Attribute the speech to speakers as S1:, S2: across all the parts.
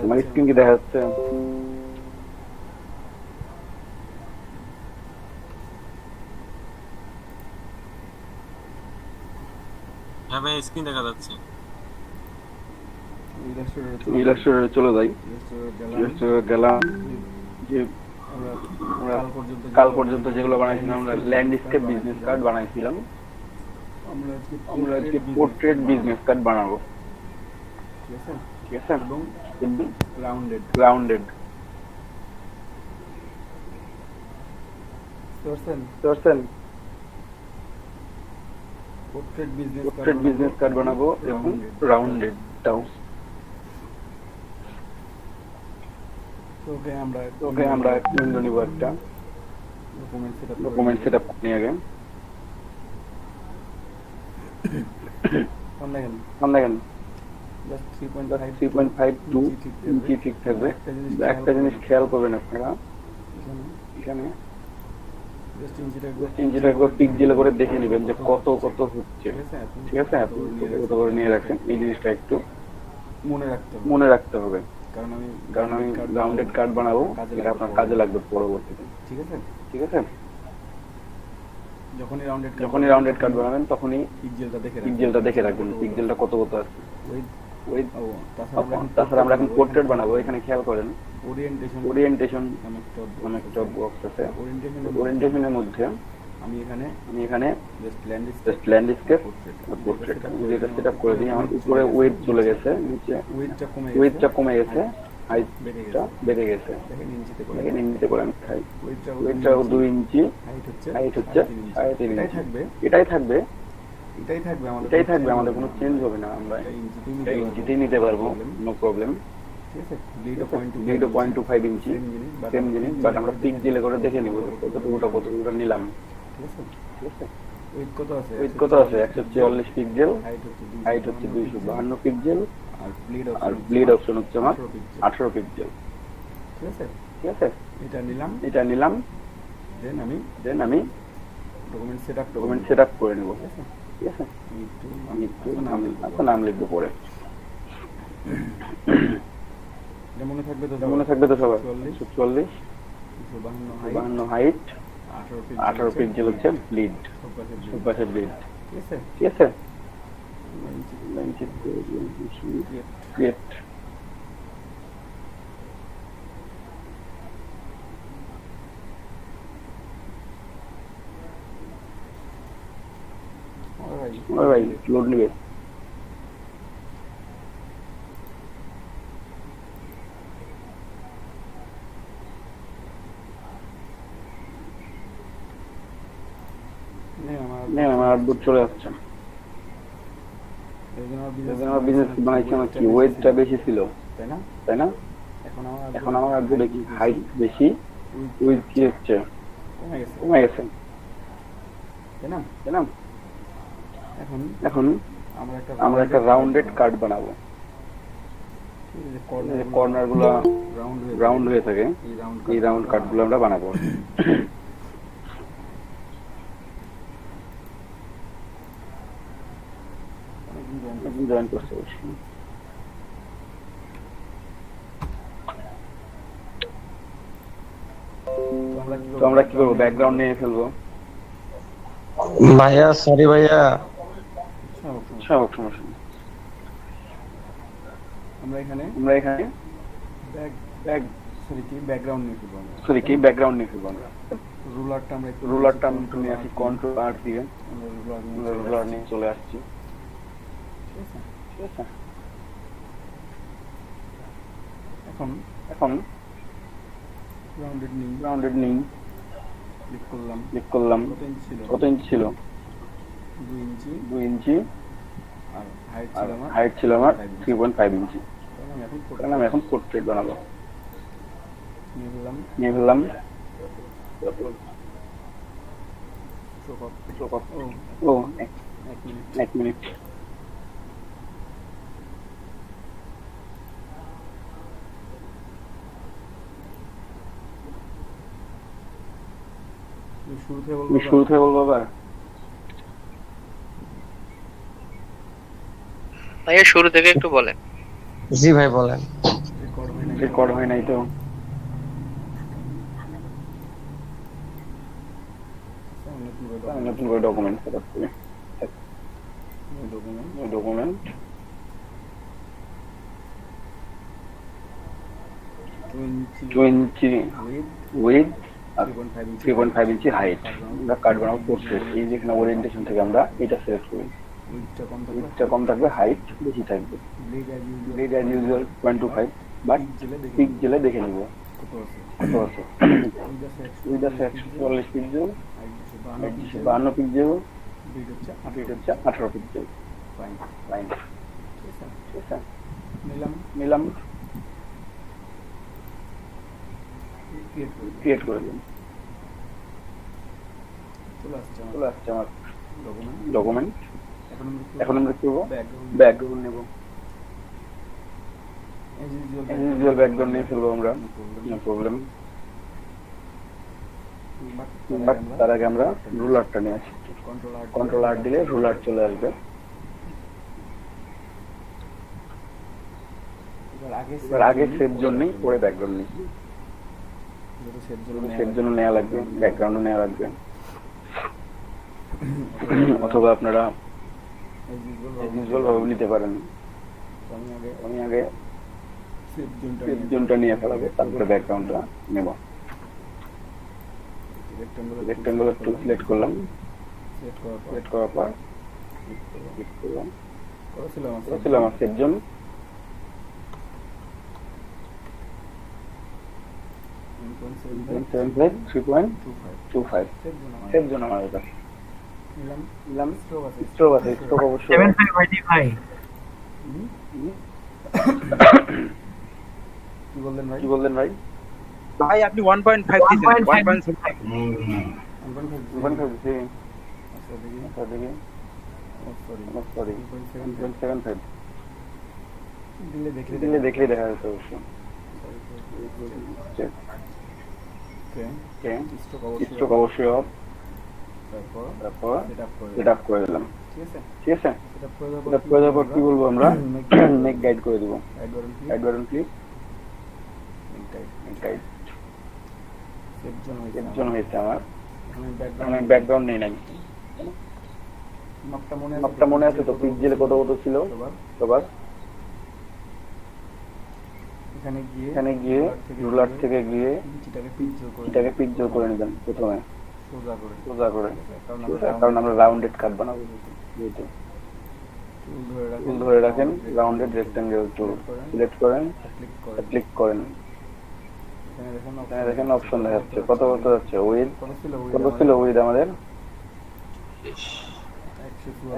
S1: আমার স্ক্রিন কি দেখা যাচ্ছে?
S2: হ্যাঁ ভাই, স্ক্রিন দেখা যাচ্ছে।
S1: ইলাস্ট্রেটরে চলে যাই, ইলাস্ট্রেটরে গেলাম। যে আমরা কাল পর্যন্ত যেগুলো বানাইছিলাম, আমরা ল্যান্ডস্কেপ বিজনেস কার্ড বানাইছিলাম। আমরা আজকে পোর্ট্রেট বিজনেস কার্ড বানাবো, ঠিক আছে? এবং রাউন্ডেড পোর্ট্রেট বিজনেস কার্ড বানাবো এবং রাউন্ডেডটাও। ওকে আমরা উইন্ডো নিব, একটা ডকুমেন্ট সেটআপ নিয়ে আগে দেখেন 3.52 ইঞ্চি ঠিক থাকবে। একটা জিনিস খেয়াল করবেন আপনারা, এখানে ইঞ্চিটা একবার পিক্সেলে করে দেখে নেবেন যে কত কত হচ্ছে, ঠিক আছে? আপনি কত করে নিয়ে রাখেন, এই জিনিসটা একটু মনে রাখতে হবে, কারণ আমি রাউন্ডেড কার্ড বানাবো, এটা আপনার কাজে লাগবে পরবর্তীতে, ঠিক আছে? যখনই রাউন্ডেড কার্ড বানাবেন তখনই পিক্সেলটা দেখে রাখবেন, পিক্সেলটা কত কত আছে। তাছাড়া আমরা এখন পোর্ট্রেট বানাবো, এখানে খেয়াল করেন ওরিয়েন্টেশন নামে একটা বক্স আছে। ওরিয়েন্টেশনের মধ্যে আমি এখানে জাস্ট ল্যান্ডস্কেপ পোর্ট্রেট এটা সেটআপ করে দিই। আমার উপরে ওয়েট চলে গেছে, নিচে ওয়েটটা কমে গেছে, হাইটটা বেড়ে গেছে। দেখেন ইঞ্চিতে করে আমি খাই, ওয়েটটা 2 ইঞ্চি, হাইট হচ্ছে 3.5 ইঞ্চি। এটাই থাকবে, আমাদের কোনো চেঞ্জ হবে না, আমরা ইঞ্চিতেই নিতে পারবো, নো প্রবলেম, ঠিক আছে? 0.25 ইঞ্চি সেম জিনিস, বাট আমরা পিক্সেলে করে দেখে নিব কতটুকুটা নিলাম, ঠিক আছে? ওয়েট কত আছে? 144 পিক্সেল, হাইট হচ্ছে 252 পিক্সেল, আর ব্লিড অপশন হচ্ছে আমার 18 পিক্সেল, ঠিক আছে? এটা নিলাম, দেন আমি ডকুমেন্ট সেটআপ করে নেব, ঠিক আছে? আমি একটু নাম লিখবো পরে। মনে থাকবে তো সবার? 144 52 হাইট, 18 পিক্সেল হচ্ছে ব্লিড, পাশে ব্লিড, ঠিক আছে? ক্রিয়েট লোড নিবে। আমার আউটপুট চলে আসছে। আমার বিজনেস বানাইছি, আমার কি ওয়েটটা বেশি ছিল, তাই না? এখন আমার আউটপুটে কি হাইট বেশি, উইথ কি হচ্ছে কমে গেছে, তাই না? এখন আমরা একটা রাউন্ডেড কার্ড বানাবো, কর্নার গুলা রাউন্ড হয়ে থাকে, এই রাউন্ড কার্ড গুলো আমরা বানাবো। জয়েন করতে পারছি। তো আমরা কি করবো? ব্যাকগ্রাউন্ড নিয়ে ফেলবো।
S3: ভাইয়া সরি ভাইয়া,
S1: সমস্যা নেই। আমরা এখানে ব্যাকগ্রাউন্ড নিয়ে ফেলবো। আমরা রুলারটা আমি একটু নিয়ে আসি, কন্ট্রোল আর দিয়ে রুলার নিয়ে চলে আসছি, ঠিক আছে? এখন রাউন্ডেড নিই, ক্লিক করলাম। কত ইঞ্চি ছিল? 2 ইঞ্চি, আর হাইট ছিল আমার 3.5 ইঞ্চি। কারণ আমি এখন পোর্ট্রেট বানাবো, নিয়ে ফেললাম। ও 1 মিনিট। শুরু থেকে বলবো আবার?
S3: ভাইয়া শুরু থেকে একটু বলেন।
S4: জি ভাই বলেন।
S1: রেকর্ড হয় নাই তো। নতুন করে ডকুমেন্ট সেটআপ করি। ডকুমেন্ট 20 উইথ আর 3.5 ইঞ্চি হাইট। আমরা কার্ড বানাবো পোর্ট্রেট। এই যে এখানে ওরিয়েন্টেশন থেকে আমরা এটা সিলেক্ট করি। উইথটা কম থাকবে, হাইট বেশি থাকবে। ব্লেড অ্যাজ ইউজুয়াল 0.25, বাট পিক্সেলে দেখে নিব কত আছে। উইথ আছে 144 পিক্সেল, 52 পিক্সেল, বিট হচ্ছে 18 পিক্সেল। ফাইন, ঠিক আছে, নিলাম, ক্রিয়েট করে দিন। চলে আসছে আমার ডকুমেন্ট। এখন আমরা কি করবো? ব্যাকগ্রাউন্ড নেব। ইউজুয়াল ব্যাকগ্রাউন্ড নিয়ে ফেলবো আমরা, নো প্রবলেম। বাট তার আগে আমরা রুলারটা নিয়ে আসি। কন্ট্রোল আর দিলে রুলার চলে আসবে। এবার আগে সেভ জোন নেই, পরে ব্যাকগ্রাউন্ড নেই। সেভ জন্য নেওয়া লাগবে, ব্যাকগ্রাউন্ডও নেওয়া লাগবে। অথবা আপনারা ইউজুয়াল ভাবে নিতে পারেন। আমি আগে সেভ জোনটা নিয়ে ফেলাবো, তারপরে ব্যাকগ্রাউন্ডটা নেব। রেক্টেঙ্গুলার টুল সিলেক্ট করলাম। সিলেক্ট করার পর ক্লিক করলাম। করেছিলাম আমার সেভ জোন। সেভ জোন আমার এটা নিলাম। স্ট্রোক আছে, স্ট্রোক অবশ্যই। কি বললেন ভাই?
S3: ভাই আপনি 1.5 দিয়েছেন। 1.5
S1: আচ্ছা দেখি। সরি 1.75 দিলে দেখলেই দেখা যাচ্ছে অবশ্যই। স্ট্রোক অবশ্যই অফ। তারপর সেটআপ করে দিলাম। ঠিক আছে, সেটআপ করে দেওয়ার পর কি বলবো আমরা? মেক গাইড করে দিব। Guide button click, guide. Save zone হয়েছে আমার। আমি ব্যাকগ্রাউন্ড নেই নাই। মাপটা মনে আছে তো? পিক্সেলে কত ছিল সবার? এখানে গিয়ে রুলার থেকে গিয়ে এটাকে পিক্সেল করে নেবেন প্রথমে, সোজা করে। কারণ আমরা রাউন্ডেড কাট বানাবো। টুল ধরে রাখেন, রাউন্ডেড রেক্টেঙ্গেল টুল সিলেক্ট করেন, ক্লিক করেন। দেখেন অপশন দেখাচ্ছে কত যাচ্ছে। উইথ কত ছিল? উইথ আমাদের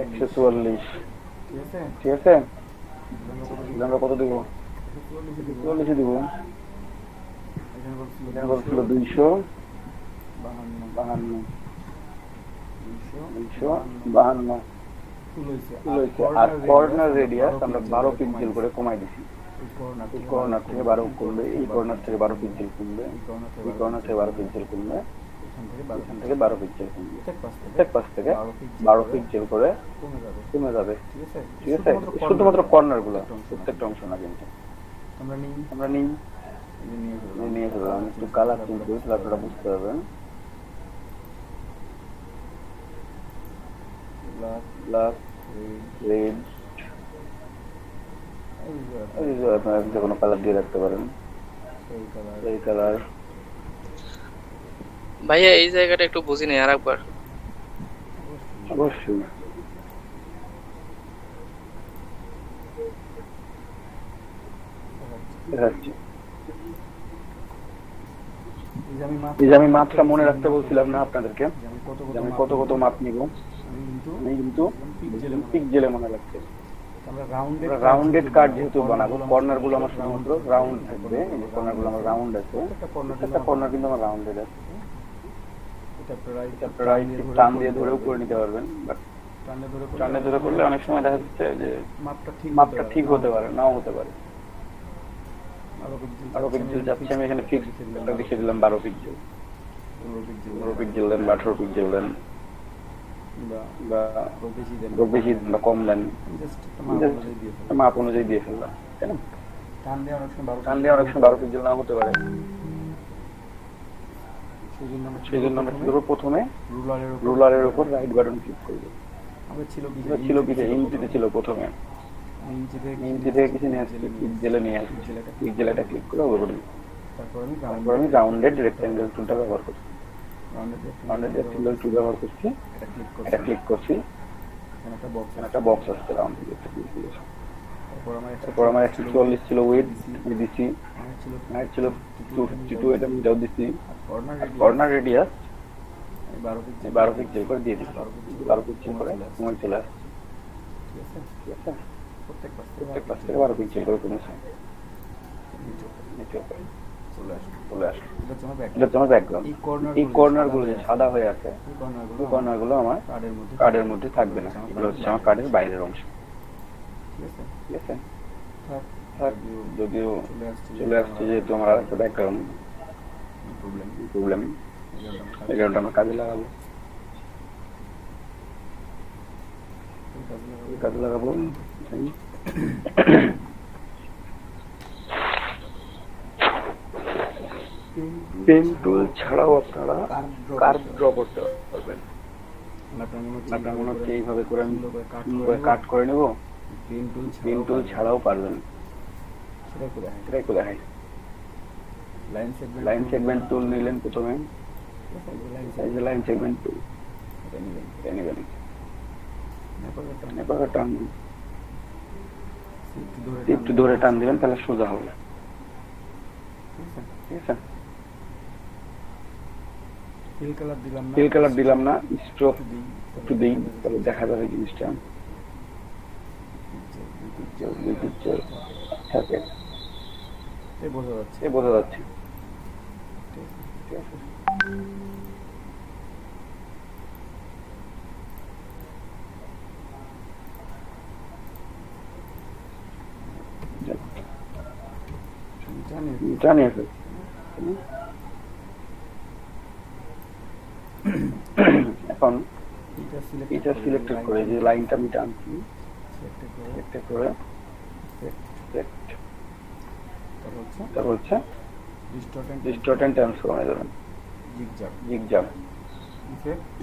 S1: 144। ঠিক আছে, আমরা কত দিব? 44 দিব। এখানে কত ছিল? 252। আর কর্নার রেডিয়াস আমরা 12 পিক্সেল করে কমাই দিছি। এই কর্নার থেকে 12 কমবে, এই কর্নার থেকে 12 পিক্সেল কমবে, এই কর্নার থেকে 12 পিক্সেল কমবে, এখান থেকে 12 পিক্সেল কমবে। প্রত্যেক পাশ থেকে 12 পিক্সেল করে কমে যাবে। ঠিক আছে, শুধুমাত্র কর্নার গুলো, প্রত্যেকটা অংশ না। কিন্তু আমরা নিয়ে ফেললাম। একটু কালার চেঞ্জ করি, তাহলে আপনারা বুঝতে পারবেন। ব্ল্যাক, রেড, আপনারা যে কোনো কালার দিয়ে রাখতে পারেন। এই কালার।
S3: ভাইয়া এই জায়গাটা একটু বুঝি নাই, আরেকবার।
S1: অবশ্যই। আমি মাপটা মনে রাখতে বলছিলাম না আপনাদেরকে, আমি কত মাপ নিব। আমি কিন্তু পিক্সেলে মনে রাখতে। রাউন্ডেড কাট যেহেতু বানাবো, কর্নার গুলো আমার শুধুমাত্র রাউন্ড থাকবে। এই যে কর্নার গুলো আমার রাউন্ড আছে, একটা কর্নার কিন্তু আমার রাউন্ডেড আছে। আপনারা টান দিয়ে ধরেও করে নিতে পারবেন, বাট টানে ধরে করলে অনেক সময় দেখা যাচ্ছে যে মাপটা ঠিক হতে পারে, নাও হতে পারে। 12 পিক্সেল যাচ্ছে, আমি এখানে ফিক্স একটা লিখে দিলাম 12 পিক্সেল। 15 পিক্সেল দেন বা 18 পিক্সেল দেন, বা বেশি দেন বা কম দেন, মাপ অনুযায়ী দিয়ে ফেললাম, তাই না? টান দিয়ে অনেক সময় 12 পিক্সেল নাও হতে পারে। সেই জন্য আমরা কি করবো, প্রথমে রুলারের উপর রাইট বাটন ক্লিক করবো। ছিল কি ইঞ্চিতে ছিল প্রথমে, ইঞ্চি থেকে কিছু নিয়ে আসছি, পিক্সেলে নিয়ে আসছি, পিক্সেলে এটা ক্লিক করে ওভার করি। তারপর আমি রাউন্ডেড রেক্ট্যাঙ্গেল টুলটা ব্যবহার করছি, রাউন্ডেড রেক্ট্যাঙ্গেল টুল ব্যবহার করছি, এটা ক্লিক করছি, একটা বক্স আসছে রাউন্ড দিয়ে। তারপর আমার 144 ছিল উইডথ, আমি দিছি, হাইট ছিল 252, এটা আমি এটাও দিছি। কর্নার রেডিয়াস 12 পিক্সেল করে দিয়ে দিচ্ছি, 12 পিক্সেল করে সময় চলে আসছে, ঠিক আছে? প্রত্যেক পাশ থেকে 12 পিক্সেল করে কমেছে, চলে আসলো। এটা হচ্ছে আমার ব্যাকগ্রাউন্ড। এই কর্নার গুলো যে সাদা হয়ে আছে, এই কর্নার গুলো আমার কার্ডের মধ্যে থাকবে না, এগুলো হচ্ছে আমার কার্ডের বাইরের অংশ, ঠিক আছে? যদিও চলে আসছে, যেহেতু আমার আরেকটা ব্যাকগ্রাউন্ড প্রবলেম, এই কারণটা আমরা কাজে লাগাবো। পেন টুল ছাড়াও আপনারা কার্ভ ড্র করতে পারবেন। আপনার মনে হচ্ছে এইভাবে করে আমি কাট করে নেব, পেন টুল ছাড়াও পারবেন। সেটা একটু দেখাই। লাইন সেগমেন্ট টুল নিলেন প্রথমে, লাইন সেগমেন্ট টুল নেবেন, একটু ধরে টান দিবেন, তাহলে সোজা হবে, ঠিক আছে? ফিল কালার দিলাম না, স্ট্রোক একটু দিই, তাহলে দেখা যাবে জিনিসটা। বোঝা যাচ্ছে, ঠিক আছে? জানি এখন এটা সিলেক্টেড করে যে লাইনটা আমি টানছি, সিলেক্টেড করে তারপর হচ্ছে ডিস্টর্ট এন্ড ট্রান্সফর্ম এ যাবেন, zigzag,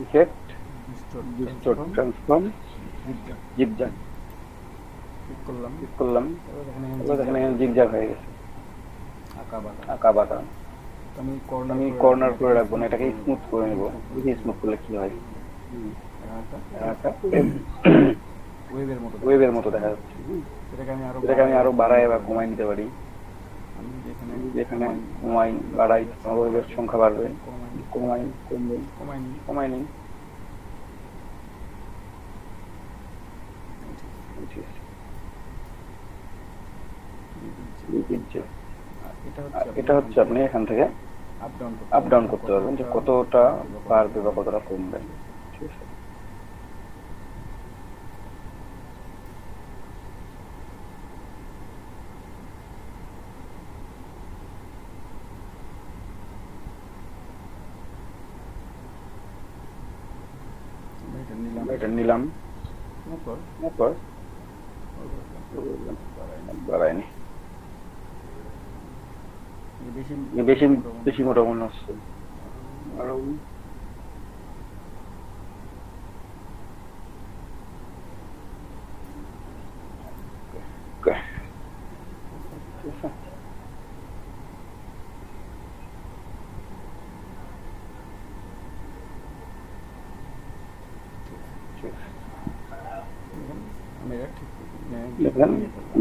S1: effect, distort, transform, zigzag click করলাম, এখানে জিগজ্যাগ হয়ে গেছে, আঁকা বাঁকা। আমি কর্নার করে রাখবো না, এটাকে স্মুথ করে নেবো। স্মুথ করলে কি হয়, ওয়েবের মতো দেখা যাচ্ছে। এটাকে আমি আরো বাড়াই বা কমাই নিতে পারি। এখানে কমাই বাড়াই, ওয়েবের সংখ্যা বাড়বে, কমাই নিই। এটা হচ্ছে আপনি এখান থেকে আপ ডাউন করতে পারবেন, যে কতটা বাড়বে বা কতটা কমবে, ঠিক আছে? এটা নিলাম, তারপর বাড়াইনি, বেশি মোটা মনে হচ্ছে, আরো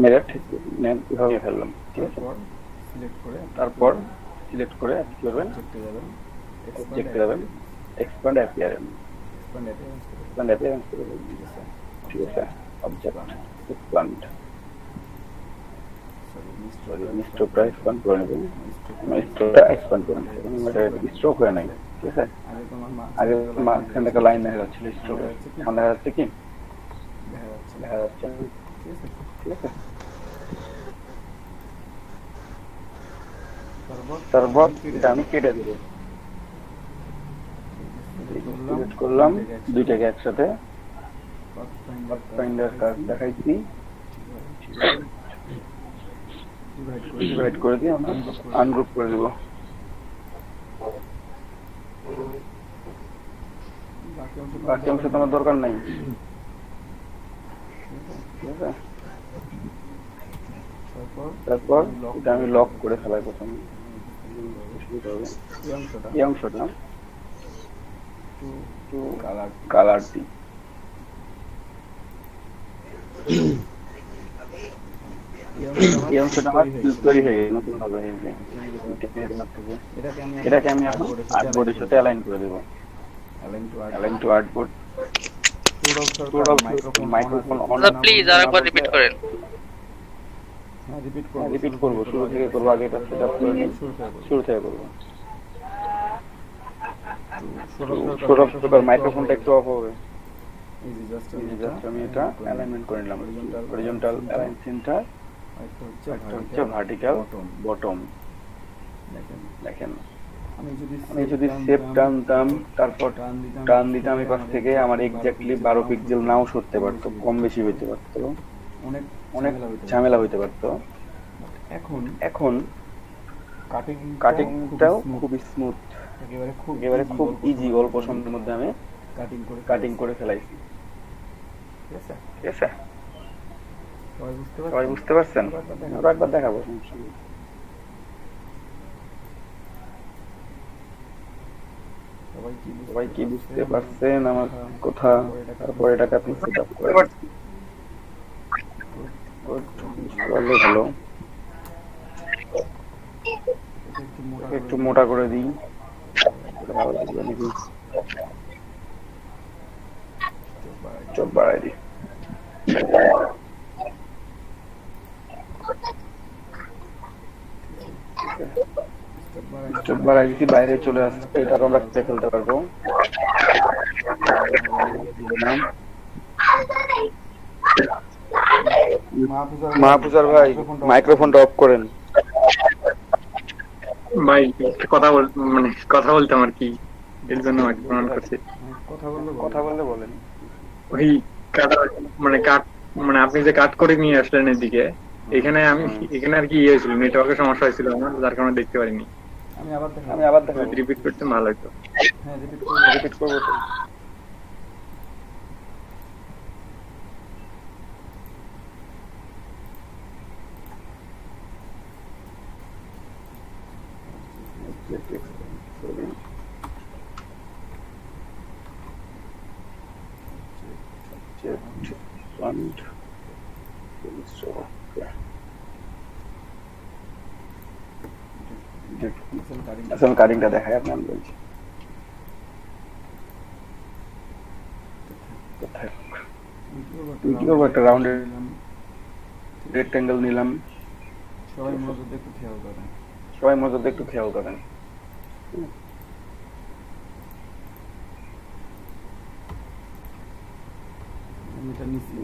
S1: মেরা ঠিক এভাবে ফেললাম, ঠিক আছে? তারপর সিলেক্ট করে কি করবেন, অবজেক্টে যাবেন, এক্সপ্যান্ড অ্যাপিয়ারেন্স, ঠিক আছে? অবজেক্ট এক্সপ্যান্ড, স্ট্রোকটা এক্সপ্যান্ড করে নেবেন, স্ট্রোকটা এক্সপ্যান্ড করে নেবেন, স্ট্রোক হয়ে নাই, ঠিক আছে? আগে মাঝখান থেকে লাইন দেখা যাচ্ছিল স্ট্রোক, এখন দেখা যাচ্ছে কি? দেখা যাচ্ছে। ঠিক আছে, তারপর এটা আমি কেটে দেবো। সিলেক্ট করলাম দুইটাকে একসাথে, ফাইন্ডার কাজ দেখাইছি, ডিভাইড করে দিয়ে আমরা আনগ্রুপ করে দেবো। বাকি অংশ তো আমার দরকার নাই। ঠিক আছে, তারপর এটা আমি লক করে ফেলাই প্রথমে। এই অংশটা একটু কালার দিই। এই অংশটা আমার তৈরি হয়ে গেছে, নতুন ভাবে হয়ে গেছে। এটাকে আমি এখন আর্টবোর্ডের সাথে অ্যালাইন করে দেবো। Align two artboard. Microphone on.
S5: Please আরেকবার রিপিট করেন।
S1: রিপিট করবো, শুরু থেকে করবো। আগে এটা সেটআপ করে নিই, শুরু থেকে করবো। মাইক্রোফোনটা একটু অফ হবে। জাস্ট আমি এটা অ্যালাইনমেন্ট করে নিলাম। হরিজন্টাল অ্যালাইন সেন্টার, একটা হচ্ছে ভার্টিক্যাল বটম। দেখেন, আমি যদি সেভ টানতাম, তারপর টান দিতাম এই পাশ থেকে, আমার এক্স্যাক্টলি 12 পিক্সেল নাও সরতে পারতো, কম বেশি হইতে পারতো, অনেক ঝামেলা হইতে পারতো। এখন কাটিংটাও খুব স্মুথ, একেবারে খুব ইজি, অল্প সময়ের মধ্যে আমি কাটিং করে ফেলাইছি। ঠিক আছে, সবাই বুঝতে পারছেন? আরো একবার দেখাবো। সবাই কি বুঝতে পারছেন আমার কথা? তারপর এটাকে আপনি সেটআপ করেন। ভালো, একটু মোটা করে দিই, ভালো লাগবে নাকি? চোখ বাড়াই দিই। চোখ বাড়াই দিচ্ছি, বাইরে চলে আসছে। এটাকে আমরা কেটে ফেলতে পারবো। মাহফুজার ভাই, মাইক্রোফোনটা অফ করেন।
S6: ভাই কথা মানে কথা বলতাম আর কি, এর জন্য অন করছি।
S1: কথা বললে বলেন।
S6: ওই কাট মানে আপনি যে কাট করে নিয়ে আসলেন এদিকে, এখানে আর কি ইয়ে হয়েছিল, নেটওয়ার্কের সমস্যা হয়েছিল আমার, যার কারণে দেখতে পারিনি।
S1: আমি আবার দেখাবো।
S6: রিপিট করতে ভালো হতো।
S1: রিপিট করবো তো। আসলে কাটিংটা দেখাই আপনার বলছি। কি করবো, একটা রাউন্ড রেক্ট্যাঙ্গেল নিলাম। সবাই মনোযোগ দিয়ে একটু খেয়াল করেন।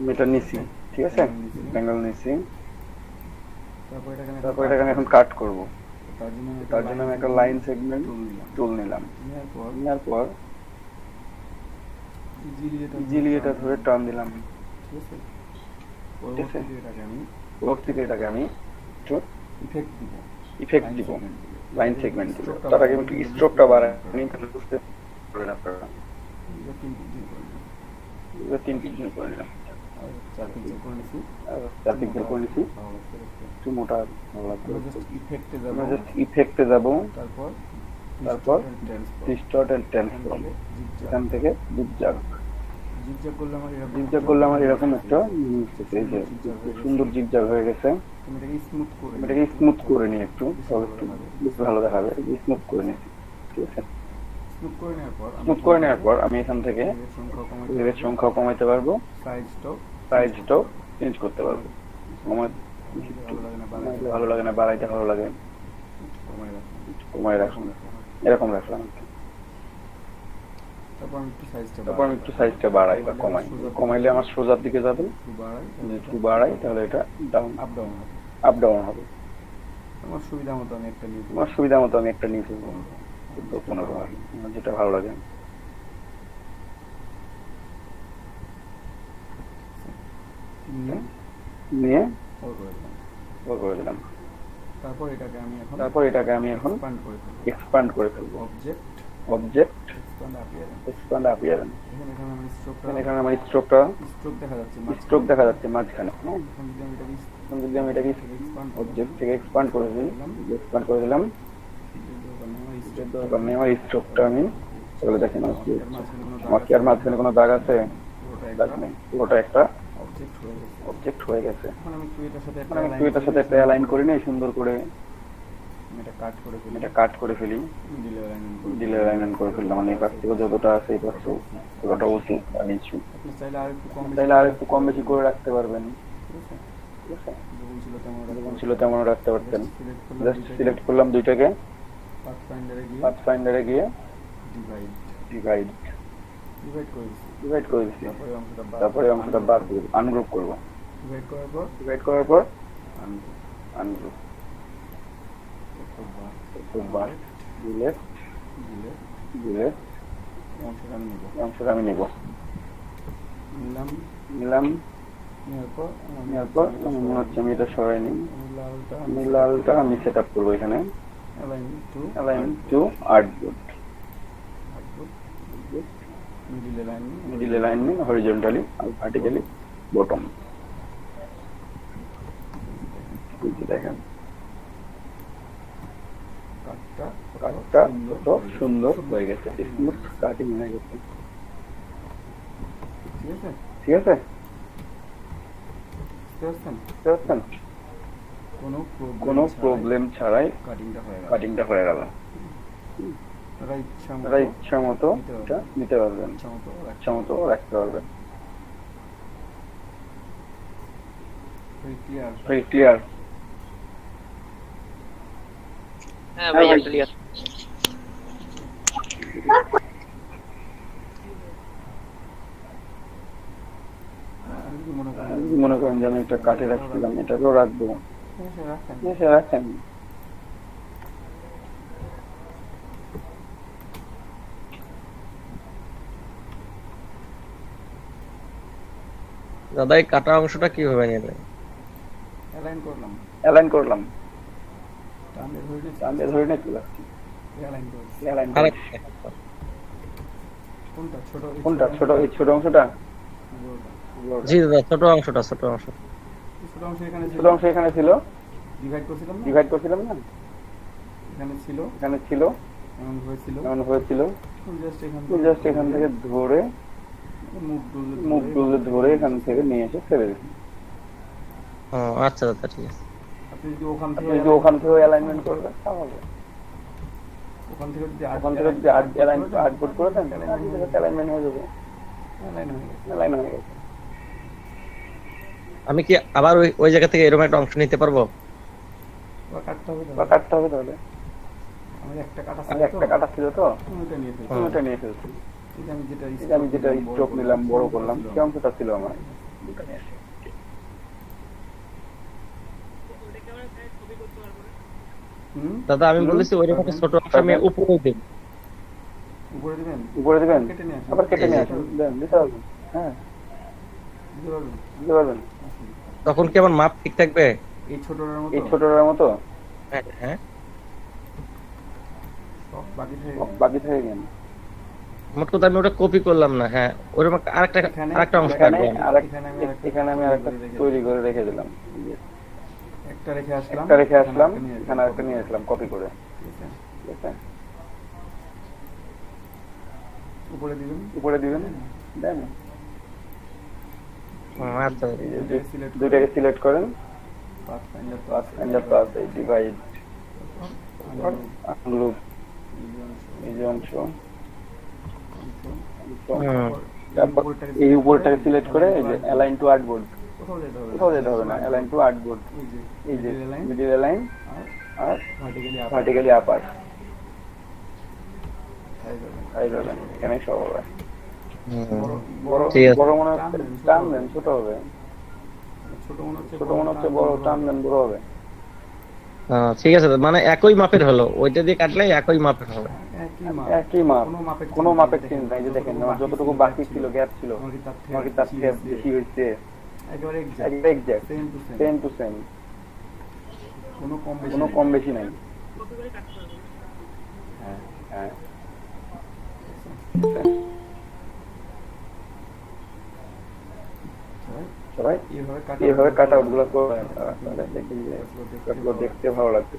S1: মিটার নিছি, ঠিক আছে, রেক্ট্যাঙ্গেল নিছি। তারপর এটাকে আমি এখন কাট করব। তার জন্য আমি একটা লাইন সেগমেন্ট টুল নিলাম। নেওয়ার পর ইজিলি এটা ধরে টার্ন দিলাম। ঠিক আছে, পরবর্তীতে এটাকে আমি একটু ইফেক্ট দিব, লাইন সেগমেন্ট দিব। তার আগে একটু স্ট্রোকটা বাড়াই, বুঝতে পারবেন আপনারা। 3 পিক্সেল করে নিলাম, 4 পিক্সেল করে নিছি। একটু মোটা ভালো লাগবে। আমরা জাস্ট ইফেক্টে যাব, তারপর ডিস্টর্ট এন্ড ট্রান্সফর্ম, এখান থেকে জিগজ্যাগ করলে আমার এরকম একটা সুন্দর জিগজ্যাগ হয়ে গেছে। এটাকে স্মুথ করে নিই একটু, একটু ভালো দেখাবে। স্মুথ করে নিচ্ছি, ঠিক আছে। স্মুথ করে নেওয়ার পর আমি এখান থেকে এর সংখ্যা কমাইতে পারবো, সাইজটাও চেঞ্জ করতে পারবো। ভালো লাগে না, বাড়াইতে ভালো লাগে, কমাই রাখলাম। এরকম রাখলাম।
S3: তারপর আমি একটু সাইজটা
S1: তারপর আমি একটু সাইজটা বাড়াই বা কমাই, কমাইলে আমার সোজার দিকে যাবে,
S3: একটু বাড়াই,
S1: যদি একটু বাড়াই তাহলে এটা ডাউন
S3: আপ ডাউন হবে।
S1: আপ ডাউন হবে।
S3: আমার সুবিধা মতো আমি একটা নিয়ে
S1: আমার সুবিধা মতো আমি একটা নিয়ে ফেলবো, 15 আমার যেটা ভালো লাগে।
S3: নিয়ে
S1: নিয়ে
S3: ওর করে দিলাম।
S1: ও করে দিলাম।
S3: তারপর এটাকে আমি এখন
S1: এক্সপান্ড
S3: করে ফেলবো।
S1: করে ফেলবো।
S3: Object
S1: object
S3: expand appearance.
S1: Expand appearance.
S3: এখানে আমার স্ট্রোকটা
S1: এখানে আমার স্ট্রোকটা
S3: স্ট্রোক দেখা যাচ্ছে
S1: মাঝখানে।
S3: এখন যদি আমি এটাকে
S1: এখন যদি আমি এটাকে
S3: এক্সপান্ড
S1: অবজেক্ট থেকে এক্সপান্ড করে দিই, এক্সপান্ড করে দিলাম, আমি আমার স্ট্রোকটা আমি চলে দেখেন আমার কি আর মাঝখানে কোনো দাগ আছে? দাগ নেই, পুরোটা একটা অবজেক্ট হয়ে গেছে।
S3: এখন আমি একটু এটার সাথে
S1: এখন আমি একটু এটার সাথে একটা অ্যালাইন করে নিই, সুন্দর করে
S3: এটা কাট করে ফেলি,
S1: এটা কাট করে ফেলি, ডিলে অ্যালাইনমেন্ট করে ফেললাম। মানে এই পাশ থেকে যতটা আছে এই পাশ পুরোটা উঁচু আর নিচু।
S3: আপনি চাইলে আর একটু কম
S1: চাইলে আর একটু কম বেশি করে রাখতে পারবেন, ঠিক আছে? যেমন ছিল তেমন রাখতে পারতেন। জাস্ট সিলেক্ট করলাম দুইটাকে, পাথফাইন্ডারে গিয়ে ডিভাইড করে দিচ্ছি। তারপরে অংশটা বাদ দিব, আনগ্রুপ করব। ডিভাইড করার পর আনগ্রুপ, বার দিলে অংশটা আমি নিব, নিলাম। নেওয়ার পর মনে হচ্ছে আমি এটা সরাই নিই, আমি লালটা আমি সেট আপ করবো এখানে, align two artboard, middle line নিই, হরিজন্টালি আর ভার্টিক্যালি বটম। দেখেন কাটটা কত সুন্দর হয়ে গেছে, স্মুথ কাটিং হয়ে গেছে, ঠিক আছে? কোনো প্রবলেম ছাড়াই কাটিংটা হয়ে গেল। ইচ্ছা মতো এটা নিতে পারবেন, ইচ্ছা মতো রাখতে পারবেন। ক্লিয়ার?
S5: হ্যাঁ ভাইয়া ক্লিয়ার।
S1: মনে করেন যে আমি একটা কাটে রাখছিলাম, এটাকেও রাখবো, রাখেন।
S4: দাদা এই কাটা অংশটা কিভাবে নিলেন?
S1: অ্যালাইন করলাম, টান দিয়ে ধরে নিয়ে চলে আসছি। কোনটা ছোট? এই ছোট অংশটা?
S4: জি দাদা, ছোট অংশ
S1: এখানে ছিল, ডিভাইড করছিলাম না, এখানে ছিল, এমন হয়েছিল। জাস্ট এখান থেকে ধরে মুভ টুলে ধরে এখান থেকে নিয়ে এসে ফেলে দিচ্ছি।
S4: আচ্ছা দাদা ঠিক আছে।
S1: আপনি যদি ওখান থেকে অ্যালাইনমেন্ট করবেন তাহলে ওখান থেকে যদি আর্টবোর্ড করে দেন তাহলে অ্যালাইনমেন্ট হয়ে যাবে, অ্যালাইন হয়ে গেছে।
S4: আমি কি আবার ওই জায়গা থেকে এরকম একটা অংশ নিতে পারবো?
S1: বা কাটতে হবে তাহলে। আমার একটা কাটা ছিল তো, ওটা নিয়ে ফেলছি। আমি যেটা স্ট্রোক নিলাম, বড় করলাম, সেই অংশটা ছিল আমার, দুটো নিয়ে এসে।
S4: দাদা আমি বলেছি ওইরকম ছোট অংশ আমি উপরে দেব।
S1: উপরে দিবেন, আবার কেটে নিয়ে আসুন, দিতে পারবেন। হ্যাঁ দিতে পারবেন।
S4: তখন কি আমার মাপ ঠিক থাকবে?
S1: এই ছোটটার মতো?
S4: হ্যাঁ
S1: বাকি থেকে গেল।
S4: মোট কথা আমি ওটা কপি করলাম না। হ্যাঁ ওরকম আরেকটা অংশ থাকবে।
S1: এখানে আমি আরেকটা তৈরি করে রেখে দিলাম, একটা রেখে আসলাম, এখানে আরেকটা নিয়ে আসলাম কপি করে, ঠিক আছে? উপরে দিবেন, দেন।
S4: আচ্ছা
S1: দুইটাকে সিলেক্ট করেন, ডিভাইড, আনগ্রুপ, এই যে অংশ, এই উপরটাকে সিলেক্ট করে এই যে অ্যালাইন টু আর্টবোর্ড, কোথাও যেতে হবে না, অ্যালাইন টু আর্টবোর্ড, এই যে মিডল অ্যালাইন আর ভার্টিক্যালি আপার। সাইজ হবে না, এখানে সব হবে।
S4: ঠিক আছে।
S1: বড় মনে হচ্ছে টান দেন, ছোট হবে। ছোট মনে হচ্ছে বড়, টান দেন বড় হবে।
S4: ঠিক আছে, মানে একই মাপের হলো, ওইটা দিয়ে কাটলে একই মাপের হবে।
S1: একই মাপ, কোনো মাপের চেঞ্জ নাই। যে দেখেন আমার যতটুকু বাকি ছিল, গ্যাপ ছিল, আমার কি তার থেকে বেশি হয়েছে? একেবারে এক্সাক্ট, সেম টু সেম, কোনো কম বেশি নাই। হ্যাঁ সবাই এইভাবে কাট আউট গুলো করবেন, দেখেন যে দেখতে ভালো লাগবে।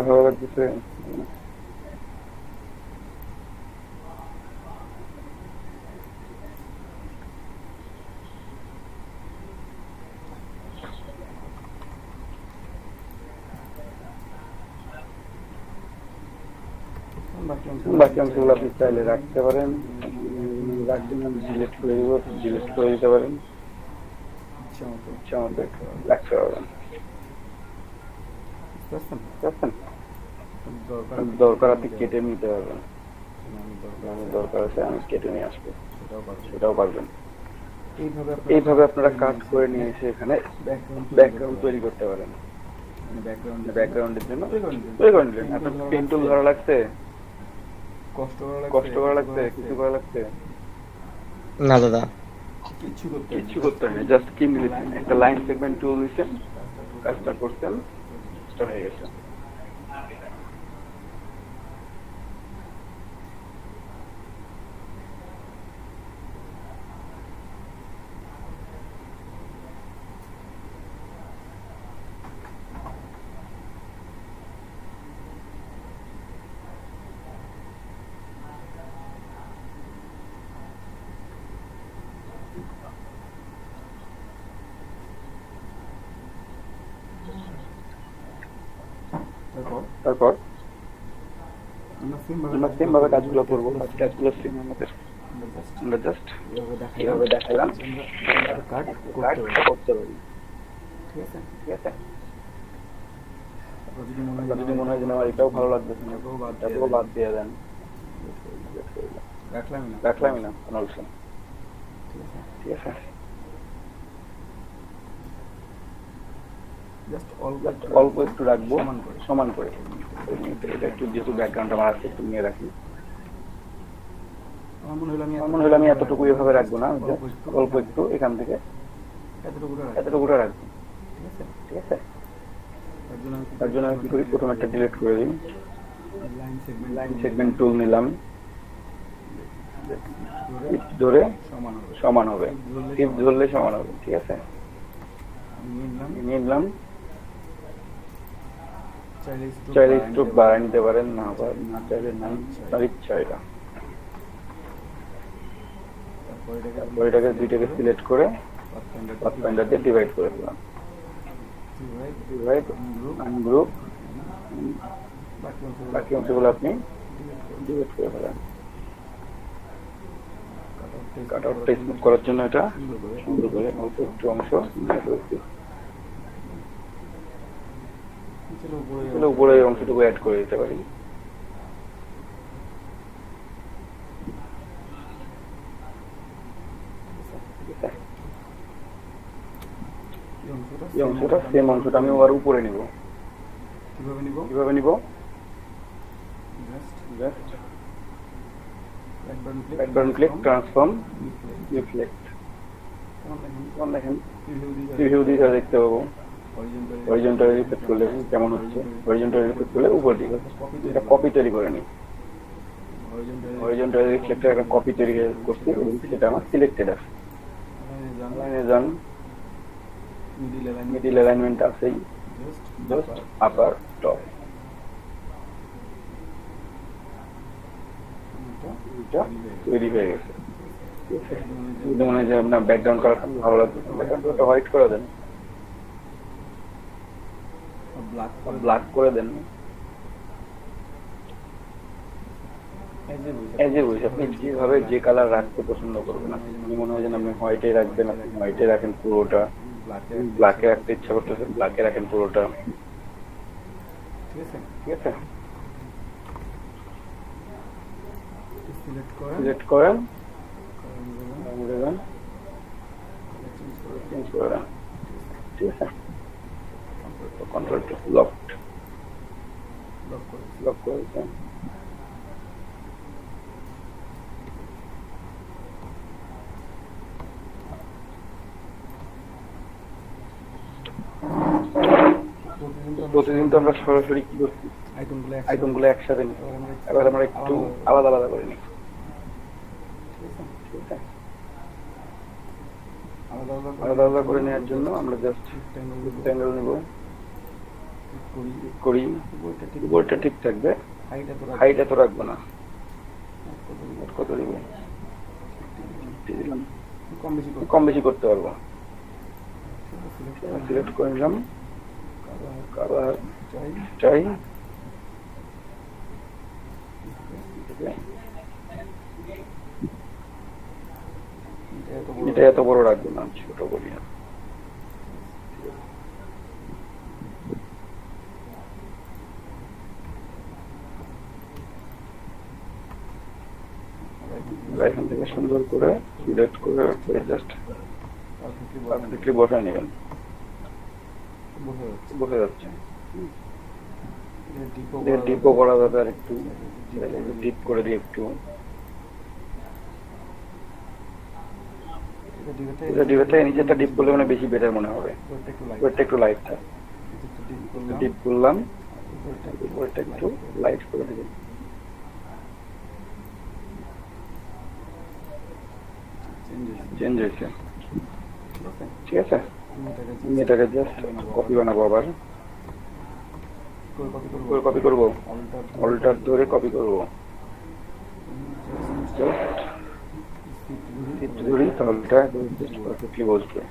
S1: ভালো লাগতেছে। বাকি অংশগুলো আপনি চাইলে রাখতে পারেন, ডিলিট করে দিব, ডিলিট করে দিতে পারেন, ইচ্ছা মতো রাখতে পারবেন। দরকার আপনি কেটে নিতে পারবেন, দরকার আছে আমি কেটে নিয়ে আসবো, সেটাও পারবেন। এইভাবে আপনারা কাট করে নিয়ে এসে এখানে ব্যাকগ্রাউন্ড তৈরি করতে পারেন। ব্যাকগ্রাউন্ডের জন্য তৈরি করে নিলেন। আপনার পেন টুল ধরা লাগছে, কষ্ট করা লাগছে, কিছু করা লাগছে
S4: না দাদা,
S1: কিচ্ছু করতে হয় না। জাস্ট কি নিলেন, একটা লাইন সেগমেন্ট টুল নিছেন, কাজটা করছেন, হয়ে গেছে। তারপর আমরা সেম ভাবে কাজগুলো করবো। কাজগুলো সেম আমাদের, আমরা জাস্ট এভাবে দেখালাম, করতে পারি। ঠিক আছে, যদি মনে হয় যে আমার এটাও ভালো লাগতেছে না, এটাকেও বাদ দিয়ে দেন, রাখলামই না, কোনো অপশন। ঠিক আছে, অল্প একটু রাখবো, সমান করে। এটা একটু যেহেতু ব্যাকগ্রাউন্ড আমার আছে, একটু নিয়ে রাখি। আমার মনে হলো আমি এতটুকু এভাবে রাখবো না, অল্প একটু এখান থেকে এতটুকুটা রাখবো। ঠিক আছে, তার জন্য আমি কি করি, প্রথমে একটা ডিলিট করে দিই, লাইন সেগমেন্ট টুল নিলাম, ধরে সমান হবে, টিপ ধরলে সমান হবে। ঠিক আছে, নিয়ে নিলাম। চাইলে একটু বাড়ায় নিতে পারেন, না চাইলে নাই, তার ইচ্ছা এটা। তারপর এটাকে দুইটাকে সিলেক্ট করে পাথফাইন্ডার দিয়ে ডিভাইড করে দিলাম, ডিভাইড আনগ্রুপ। বাকি অংশগুলো আপনি ডিভাইড করে ফেলেন। কাট আউটটা স্মুথ করার জন্য এটা সুন্দর করে অল্প একটু অংশ উপরে অংশটুকু অ্যাড করে দিতে পারি। এই অংশটা সেম অংশটা আমি আবার উপরে নিব। কিভাবে নিব? Just background click, transform, reflect. দেখেন প্রিভিউ দিয়ে দেখতে পাবো। হরিজন্টাল রিফ্লেক্ট করলে কেমন হচ্ছে, হরিজন্টাল রিফ্লেক্ট করলে উপর দিকে। এটা কপি তৈরি করে নিই। হরিজন্টাল রিফ্লেক্টের একটা কপি তৈরি করছি, সেটা আমার সিলেক্টেড আছে। লাইনে যান, মিডিল অ্যালাইনমেন্ট আছেই, জাস্ট আপার টপ। তৈরি হয়ে গেছে। মনে হয় যে আপনার ব্যাকগ্রাউন্ড কালার ভালো লাগবে, ব্যাকগ্রাউন্ডটা হোয়াইট করে দেন, ব্ল্যাক করে দেন, এই যে বুঝছি আপনি যেভাবে যে কালার রাখতে পছন্দ করবেন, আপনি মনে হয় যেন আপনি হোয়াইটে রাখবেন, আপনি হোয়াইটে রাখেন পুরোটা, ব্ল্যাকে রাখতে ইচ্ছা করতেছে ব্ল্যাকে রাখেন পুরোটা, ঠিক আছে। সিলেক্ট করেন, চেঞ্জ করে দেন, ঠিক আছে। কন্ট্রোল টু লক করে দেন। প্রতিদিন তো আমরা সরাসরি কি করছি, আইটেমগুলো একসাথে নিই, এবার আমরা একটু আলাদা আলাদা করে নিই, ঠিক আছে। আলাদা আলাদা করে নেওয়ার জন্য আমরা জাস্ট অ্যাঙ্গেল নেব, করি, উপরটা ঠিক থাকবে, হাইট এত রাখবো না, কত দিব, কম বেশি করতে পারবো। সিলেক্ট করে নিলাম, কালার চাই, এটা এত বড় রাখবো না, ছোট করি না। এখান থেকে সুন্দর করে সিলেক্ট করে জাস্ট বসায় নেবেন, বসে যাচ্ছে। ডিপও করা যাবে, আর একটু ডিপ করে দিই একটু, নিচেটা ডিপ করলে মানে বেশি বেটার মনে হবে, ওইটা একটু লাইট থাকে, ডিপ করলাম, ওইটা একটু লাইট করে দিবেন, চেঞ্জ হয়েছে, ঠিক আছে। এটাকে জাস্ট কপি বানাবো, আবার কপি করবো, অল্টার ধরে কপি করবো, ধরি, তাহলে পারফেক্টলি বসবে,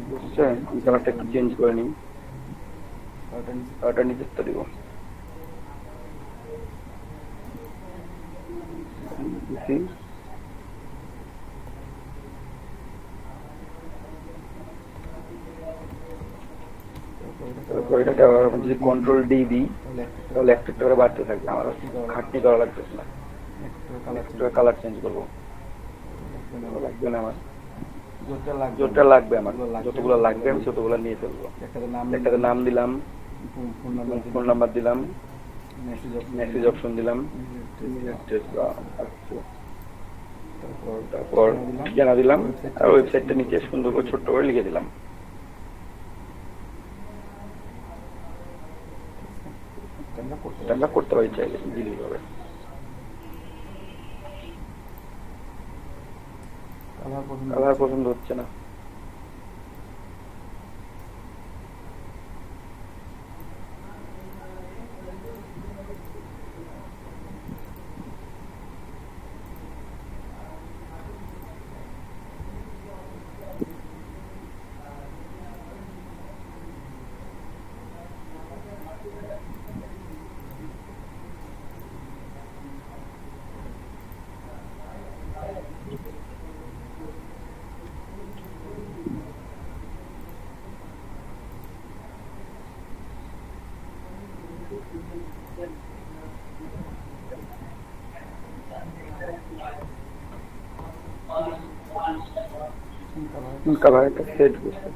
S1: বুঝছেন। কালারটা একটু চেঞ্জ করে নিই, কালারটা নিচে তো দিব, যদি কন্ট্রোল ডি দিই তাহলে একটা করে বাড়তে থাকবে, আমার খাটনি করা লাগতেছে না। কালার চেঞ্জ করবো, লাগবে না আমার, জোরটা লাগবে আমার, যতগুলো লাগবে আমি ততগুলো নিয়ে ফেলবো। একটাতে নাম দিলাম, ফোন নাম্বার দিলাম, মেসেজ অপশন দিলাম, তারপর ঠিকানা দিলাম, আর ওয়েবসাইটটা নিচে সুন্দর করে ছোট্ট করে লিখে দিলাম। আমরা করতে পারি চাইলে ইজিলি ভাবে। কালার পছন্দ হচ্ছে না, কালারটা সেট করতে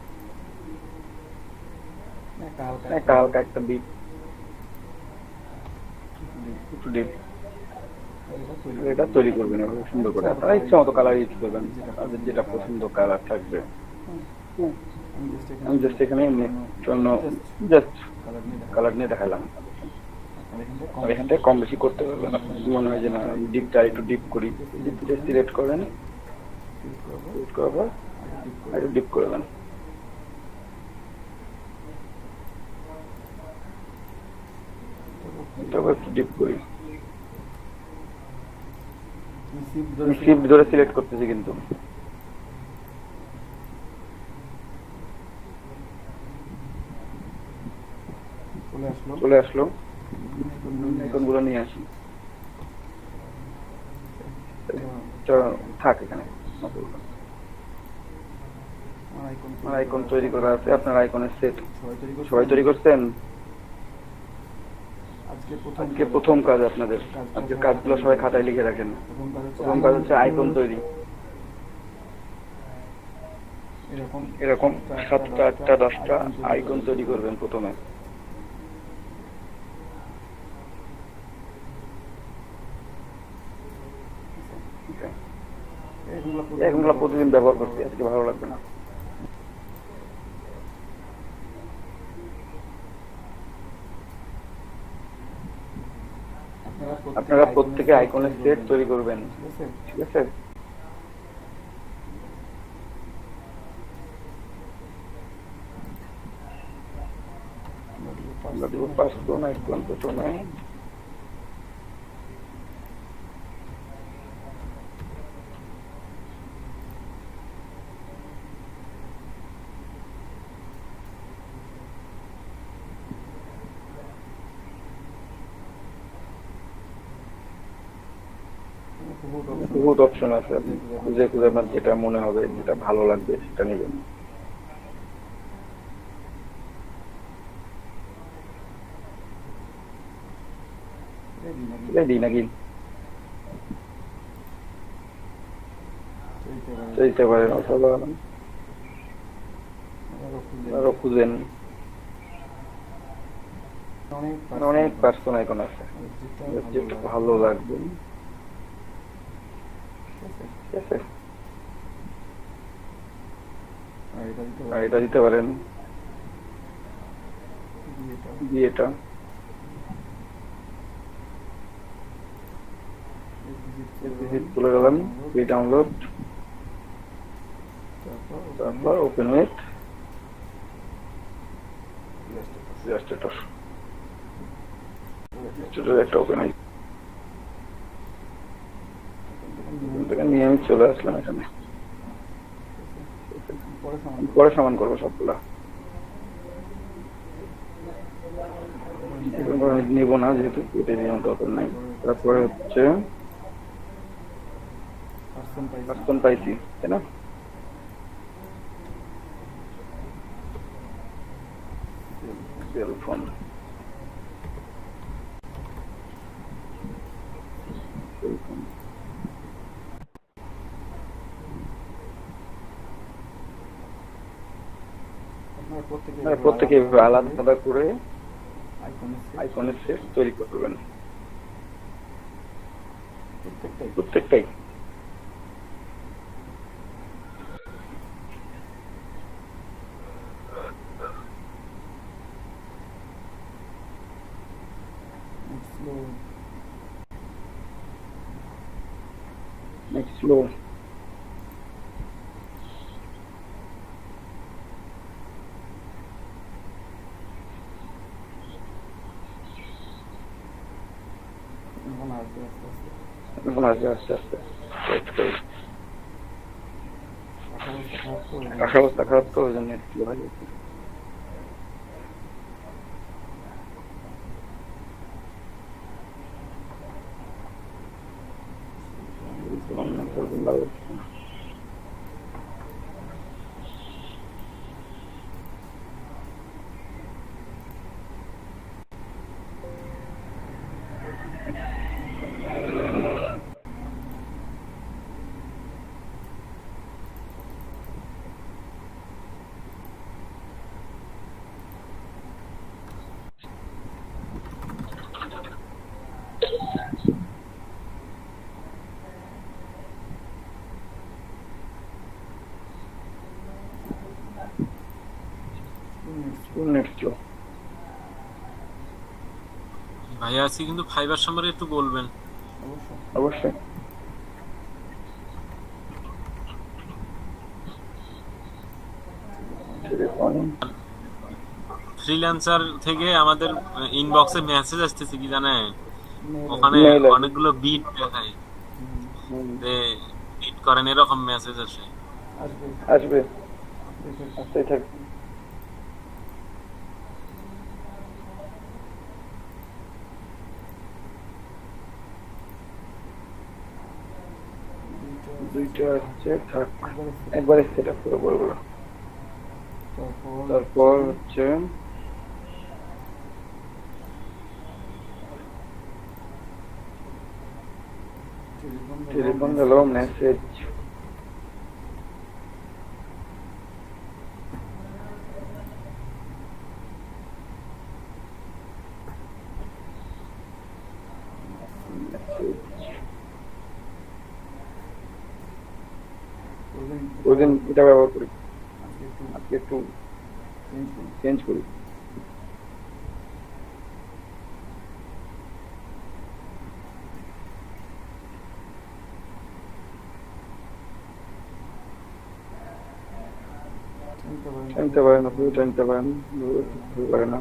S1: হালকা একটা ডিপ, একটু ডিপ, এটা তৈরি করবেন সুন্দর করে, আপনারা ইচ্ছা মতো কালার ইউজ করবেন, তাদের যেটা পছন্দ কালার থাকবে। আমি জাস্ট এখানে জন্য জাস্ট কালার নিয়ে দেখালাম, আর এখান থেকে কম বেশি করতে পারবেন। আপনার মনে হয় যে না ডিপটা একটু ডিপ করি, সিলেক্ট করেন, একটু ডিপ করে দেন, তারপর একটু ডিপ করি। শিফট ধরে সিলেক্ট করতেছি কিন্তু চলে আসলো, আইকনগুলো নিয়ে আসি। এটা থাক এখানে। আমার আইকন তৈরি করা আছে, আপনার আইকনের সেট সবাই তৈরি করছেন। আজকে প্রথম কাজ আপনাদের, আজকের কাজগুলো সবাই খাতায় লিখে রাখেন। প্রথম কাজ হচ্ছে আইকন তৈরি। এরকম 7টা 8টা 10টা আইকন তৈরি করবেন প্রথমে। এগুলো প্রতিদিন ব্যবহার করছি, আজকে ভালো লাগবে না। আপনারা প্রত্যেকে আইকনের সেট তৈরি করবেন, ঠিক আছে? আমরা দিব persona, persona। বহুত অপশন আছে, আপনি খুঁজে খুঁজে আপনার যেটা মনে হবে, যেটা ভালো লাগবে সেটা নেবেন। রেডি নাকি? চাইতে পারেন অথবা আরো খুঁজেন। অনেক পার্সন আইকন আছে, যেটা ভালো লাগবে, ঠিক আছে? আর এটা দিতে পারেন, এটা তুলে গেলাম, ডাউনলোড, তারপর ওপেন উইথ স্ট্যাটাস, একটা ওপেন উইথ নিয়ে আমি চলে আসলাম এখানে। পরে সমান করবো সবগুলা, নিব না যেহেতু এটা নিয়ে দরকার নাই। তারপরে হচ্ছে পার্সন পাইছি, তাই না? সেলফোন, প্রত্যেকে আলাদা আলাদা করে আইকনের সেট তৈরি করবেন, প্রত্যেকটাই। নেক্সট ফ্লো, আস্তে আস্তে অবস্থা খারাপ তো, ওই জন্য একটু ভালো হয়েছে।
S2: ভাইয়া আজকে কিন্তু ফাইবার সম্পর্কে একটু বলবেন।
S1: অবশ্যই।
S2: ফ্রিল্যান্সার থেকে আমাদের ইনবক্সে মেসেজ আসতেছে কি জানেন, ওখানে অনেকগুলো বিট দেখায় যে বিট করেন, এরকম মেসেজ আসে।
S1: আসবে, আসতেই থাকবে। দুইটা হচ্ছে থাক একবারে সেট আপ করে বলবো। তারপর হচ্ছে টেলিফোন হলো মেসেজ, ওইদিন এটা ব্যবহার করি, আজকে একটু চেঞ্জ করি। টানতে পারেন আপনি, টানতে পারেন, পারে না।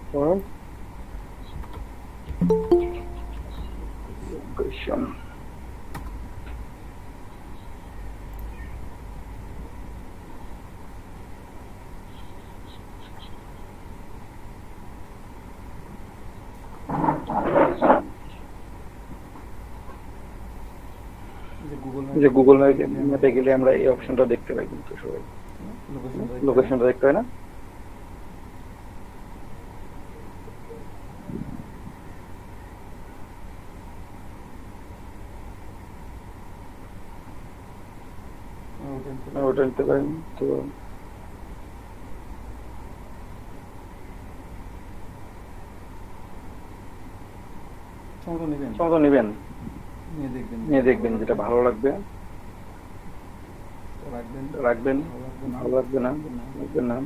S1: আসসালামু লোকেশন, যে গুগল ম্যাপে গেলে আমরা এই অপশনটা দেখতে পাই, কিন্তু সবাই লোকেশনটা দেখতে হয় না। ওটা নিতে পারেন তো, ক্ষমতা নেবেন, নিয়ে দেখবেন যেটা ভালো লাগবে রাখবেন, ভালো লাগবে না রাখবেন না।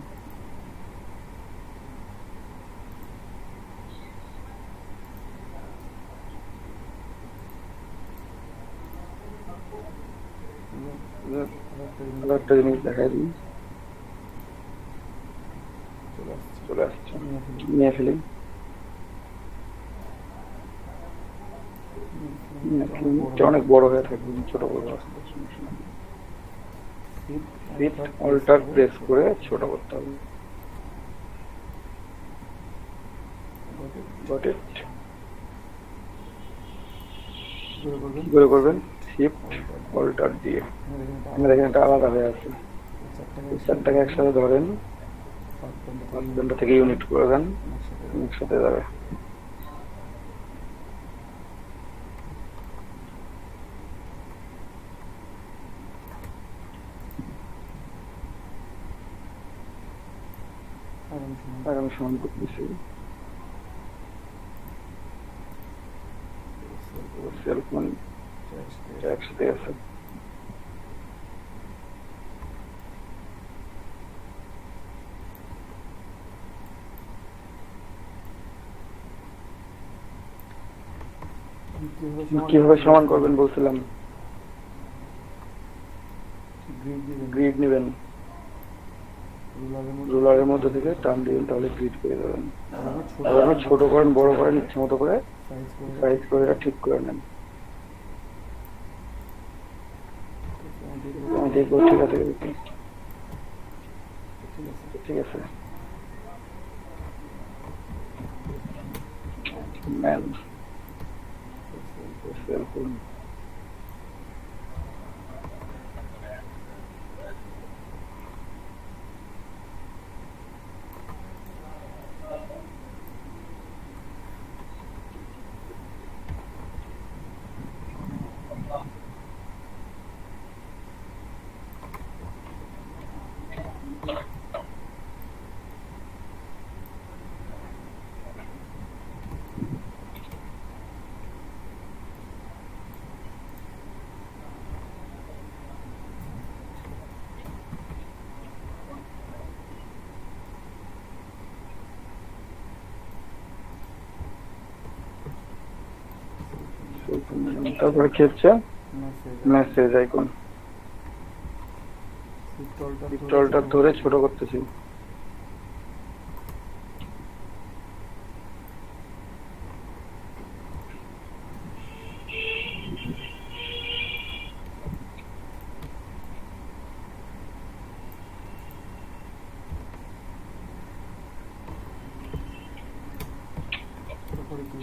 S1: একটা জিনিস দেখাই দিই, চলে আসছে, নিয়ে ফেলি। অনেক বড় হয়ে থাকবে, ছোট বড় অল্টার প্রেস করে ছোট করতে হবে। কি করে করবেন? শিফট অল্টার দিয়ে। আমাদের এখানে একটা আলাদা হয়ে আছে, চারটাকে একসাথে ধরেন, থেকে ইউনিট করে দেন, একসাথে যাবে। আমি সমান করতেছি, সেলফোন একসাথে আছে। কিভাবে সমান করবেন বলছিলাম, গ্রিড নেবেন, রুলারের মধ্যে থেকে টান দিবেন, তাহলে গ্রিড পেয়ে যাবেন। ছোট করেন বড় করেন ইচ্ছে মতো করে সাইজ করে ঠিক করে নেন। দেখবো ঠিক আছে, ঠিক আছে। ম্যান সেলফোন তারপরে কি হচ্ছে মেসেজ আইকন স্ক্রলটা ধরে ছোট করতেছি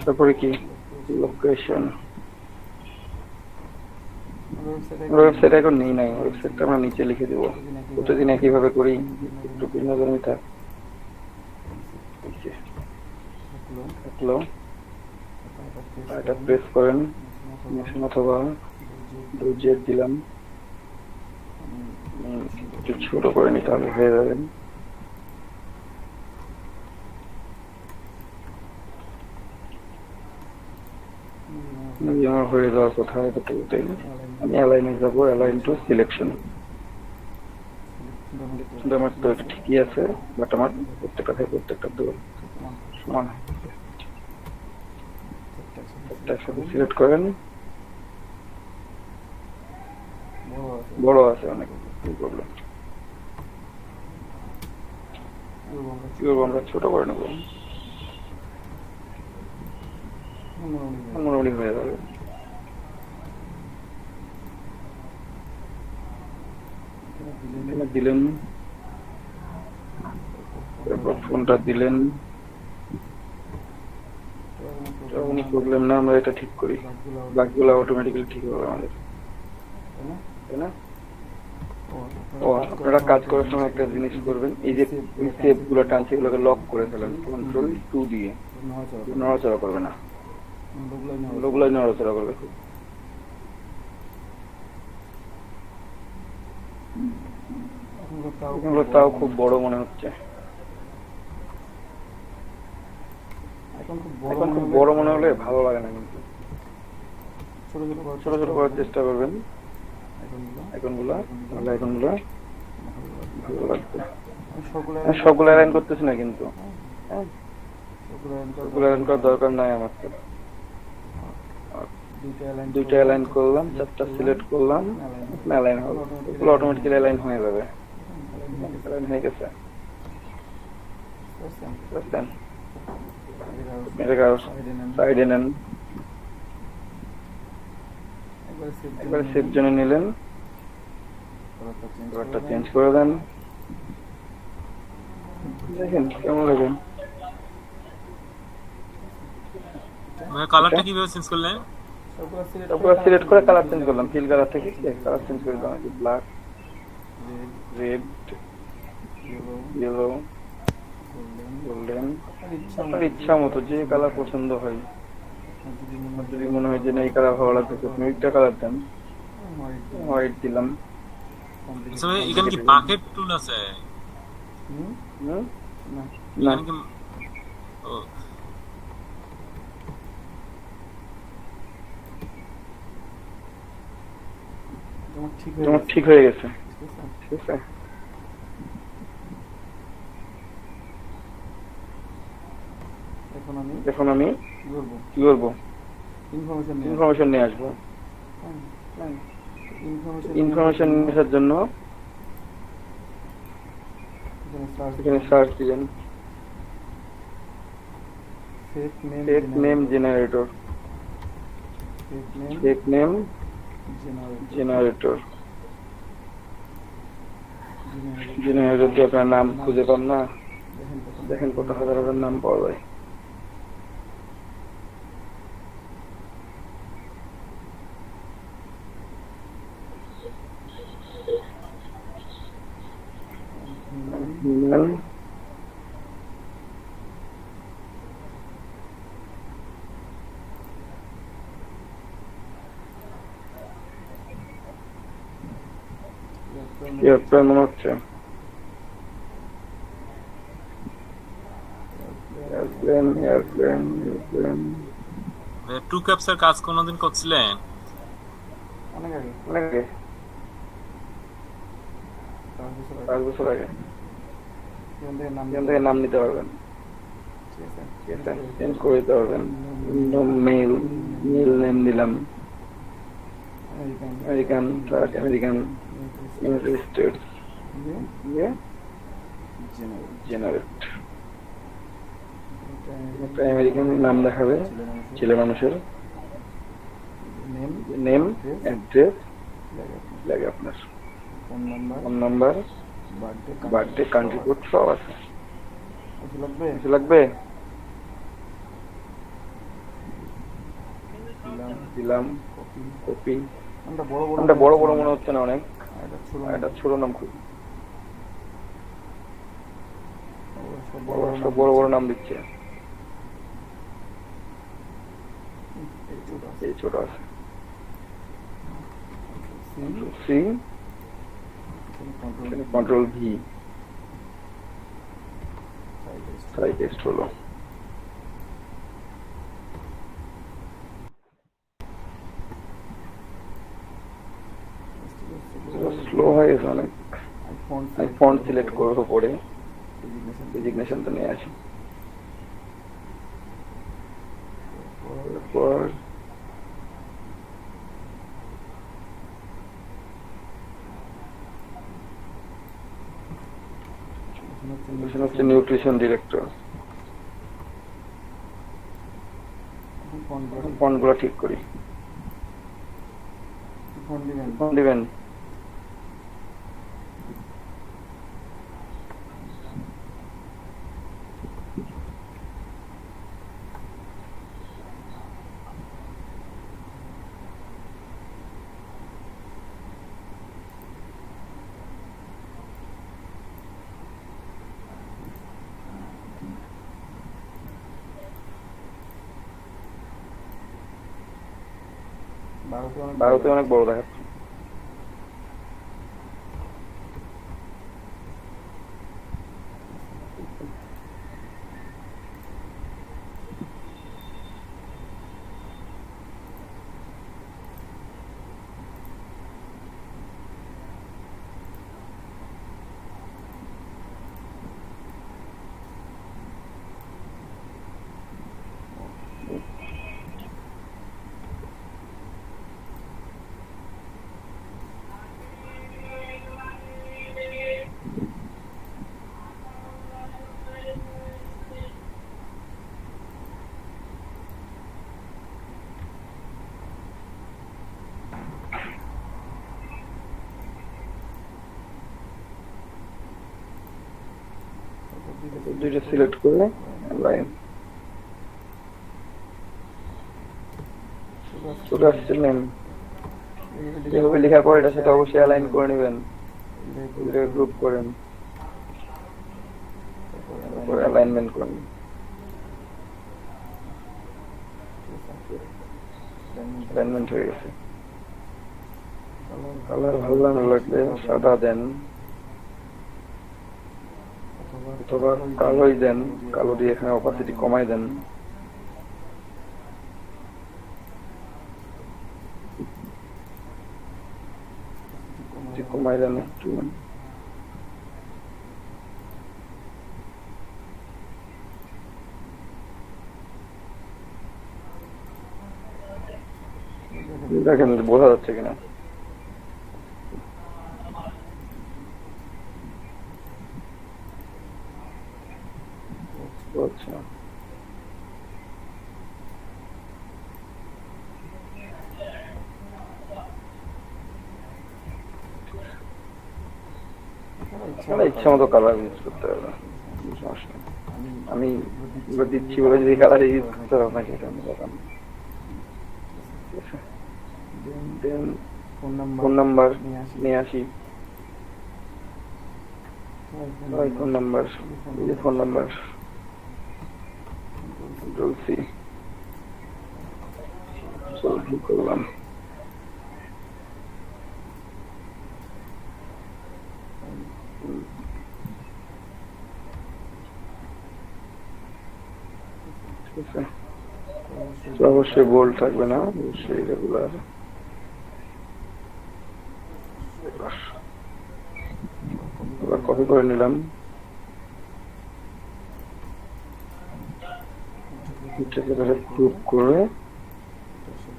S1: তারপরে কি লোকেশন ওয়েবসাইট এখন নেই নাই ওয়েবসাইটটা আমরা নিচে লিখে দেবো প্রতিদিন একইভাবে করি একটু ভিন্ন ধর্মী থাক থাকলো এটা প্রেস করেন অথবা জেড দিলাম একটু ছোট করে নিতে হবে হয়ে যাবেন আমার হয়ে যাওয়ার কথা এতটুকুতেই আমি অ্যালাইনে যাবো অ্যালাইন টু সিলেকশন আমার তো ঠিকই আছে বাট আমার প্রত্যেকটা সমান একসাথে সিলেক্ট করেন বড় আছে অনেক প্রবলেম কি করবো আমরা ছোট করে নেবো মোটামুটি হয়ে যাবে দিলেন তারপর ফোনটা দিলেন কোনো প্রবলেম না আমরা এটা ঠিক করি বাকিগুলো অটোমেটিক্যালি ঠিক হবে আমাদের তাই না ও আপনারা কাজ করার সময় একটা জিনিস করবেন এই যে সেভ গুলো টানছে এগুলোকে লক করে ফেলেন কন্ট্রোল 2 দিয়ে নড়াচড়া করবে না লোকগুলো নড়াচড়া করবে খুব তাও খুব বড় মনে হচ্ছে এখন খুব বড় মনে হলে ভালো লাগে না কিন্তু ছোট ছোট করার চেষ্টা করবেন আইকনগুলো ভালো লাগবে সবগুলো অ্যালাইন করতেছি না কিন্তু সবগুলো অ্যালাইন করার দরকার নাই আমার তো দুইটা অ্যালাইন করলাম চারটা সিলেক্ট করলাম অ্যালাইন হবে এগুলো অটোমেটিক্যালি অ্যালাইন হয়ে যাবে অ্যালাইন হয়ে গেছে সাইডে নেন একবারে সেভ জোনে নিলেন কালারটা চেঞ্জ করে দেন দেখেন কেমন লাগে
S2: মানে কালারটা কিভাবে চেঞ্জ করলেন
S1: তারপর সিলেক্ট করে কালার চেঞ্জ করলাম ফিল কালার থেকে কালার চেঞ্জ করে দিলাম ব্ল্যাক রেড ইয়েলো গোল্ডেন আপনার ইচ্ছা মতো যে কালার পছন্দ হয় যদি মনে হয় যে না এই কালার ভালো লাগতেছে আপনি একটা কালার দেন হোয়াইট দিলাম
S2: এখানে কি বাকেট টুল আছে
S1: না তোমার ঠিক হয়ে গেছে ঠিক আছে এখন আমি কি করবো ইনফরমেশন নিয়ে আসবো ইনফরমেশন আসার জন্য এখানে সার্চ দিবেন ফেক নেম জেনারেটর জেনারেটর দিয়ে আপনার নাম খুঁজে পান না দেখেন কত হাজার হাজার নাম পাওয়া যায় এয়ারপ্লেন মনে হচ্ছে এয়ারপ্লেন
S2: টু ক্যাপচার কাজ কোনদিন করছিলেন
S1: অনেক আগে 5 বছর আগে এখান থেকে নাম নিতে পারবেন চেঞ্জ করে দিতে পারবেন মেল নেম দিলাম American American United states generate একটা আমেরিকান নাম দেখাবে ছেলে মানুষের নেম অ্যাড্রেস লাগে আপনার phone number birthday country code সব আছে কিছু লাগবে দিলাম কপি নামটা বড় বড় মনে হচ্ছে না অনেক এটা ছোট নাম খুব বড় বড় নাম দিচ্ছে এই ছোট আছে সি কন্ট্রোল ভি তাই টেস্ট হলো স্লো হয়ে গেছে অনেক আমি ফন্ট সিলেক্ট করবো পরে ডেজিগনেশন তো নিয়ে আসি পর হচ্ছে নিউট্রিশন ডিরেক্টর ফন্ট গুলো ঠিক করি ফন্ট দিবেন ভারতে অনেক বড় দেখাচ্ছে দুইটা সিলেক্ট করলে লাইন চলে আসছে নেম যেভাবে লেখার পর এটা সেটা অবশ্যই অ্যালাইন করে নেবেন গ্রুপ করেন তারপর অ্যালাইনমেন্ট করেন অ্যালাইনমেন্ট হয়ে গেছে কালার ভালো লাগলে সাদা দেন অথবা কালোই দেন কালো দিয়ে এখানে অপাসিটি কমাই দেন কমাই দেন একটু দেখেন বোঝা যাচ্ছে কিনা আচ্ছা ইচ্ছা মতো কালার ইউজ করতে হবে সমস্যা আমি দিচ্ছি বলে যদি কালার ইউজ করতে হবে আপনাকে এটা ফোন নাম্বার নিয়ে আসি phone number phone number control-C করলাম অবশ্যই বোল্ড থাকবে না অবশ্যই রেগুলার কপি করে নিলাম এটাকে ধরে গ্রুপ করে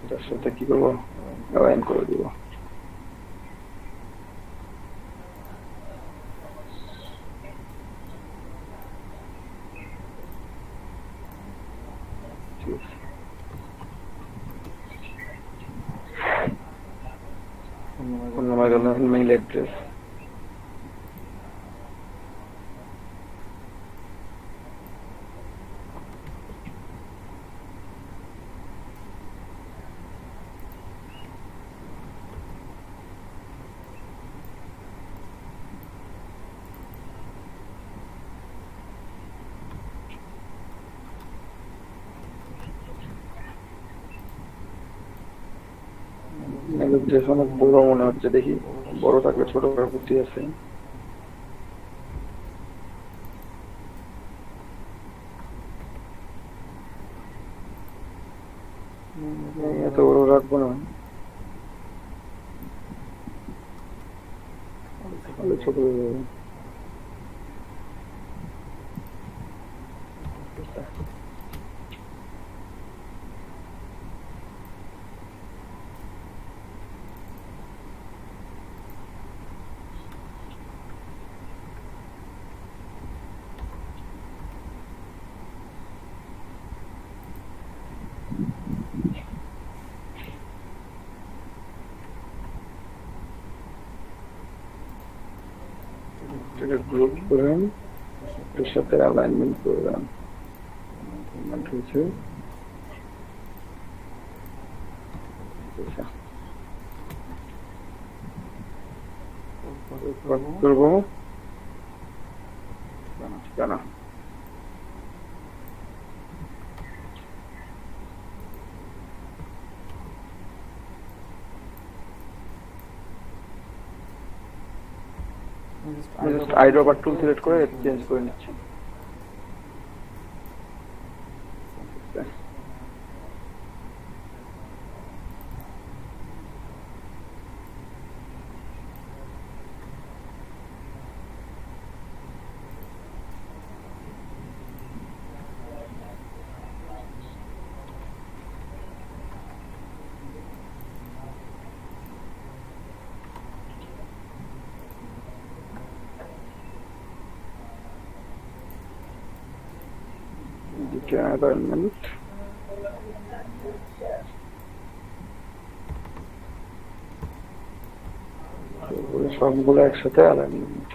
S1: তার সাথে কি করবো, অ্যালাইন করে দিব। ফোন নাম্বার গেল, মেইল অ্যাড্রেস, অ্যাড্রেস অনেক বড় মনে হচ্ছে, দেখি বড় থাকলে ছোট করার বুদ্ধি আছে। এত বড় রাখবো না, ছোট হয়ে যাবে। গ্রুপ করেন, এর সাথে অ্যালাইনমেন্ট করবেন। করবো ঠিকানা, আইড্রপার টুল সিলেক্ট করে চেঞ্জ করে নিচ্ছি। Environment, সবগুলো একসাথে অ্যালাইনমেন্ট।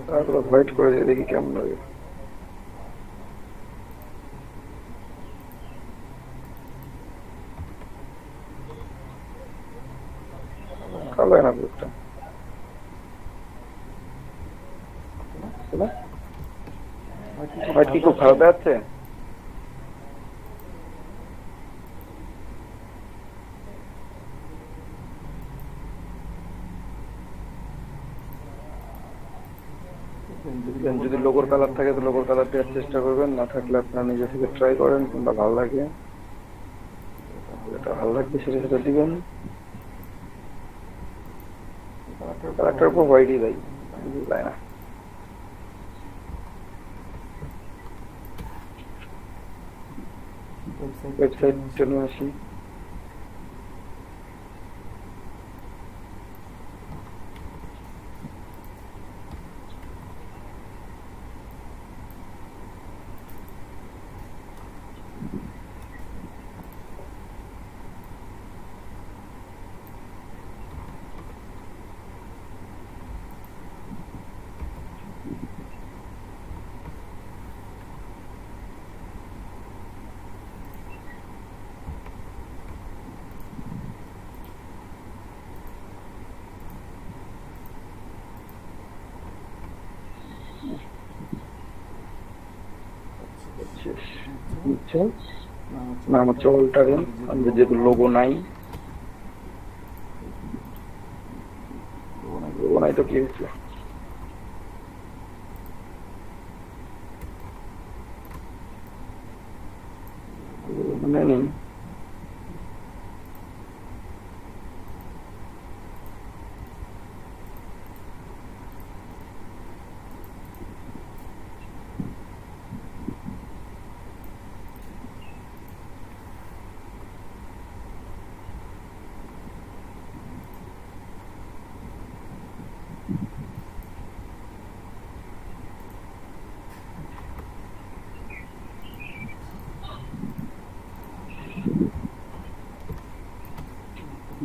S1: তারপরে হোয়াইট করে দিয়ে দেখি কেমন লাগে। কালো না বুকটা, হোয়াইট কি খুব ভালো দেখাচ্ছে? যদি লোগোর কালার থাকে তো লোগোর কালার দেওয়ার চেষ্টা করবেন, না থাকলে আপনারা নিজে থেকে ট্রাই করেন, কিংবা ভালো লাগে যেটা ভালো লাগবে সেটা সেটা দিবেন। কালারটার উপর হোয়াইটই দেয়, বুঝলাই না। ওয়েবসাইট চলে আসি, না আমার চলটারে যেহেতু লোগো নাই, লোগো নাই তো কি হয়েছে? মানে নেই।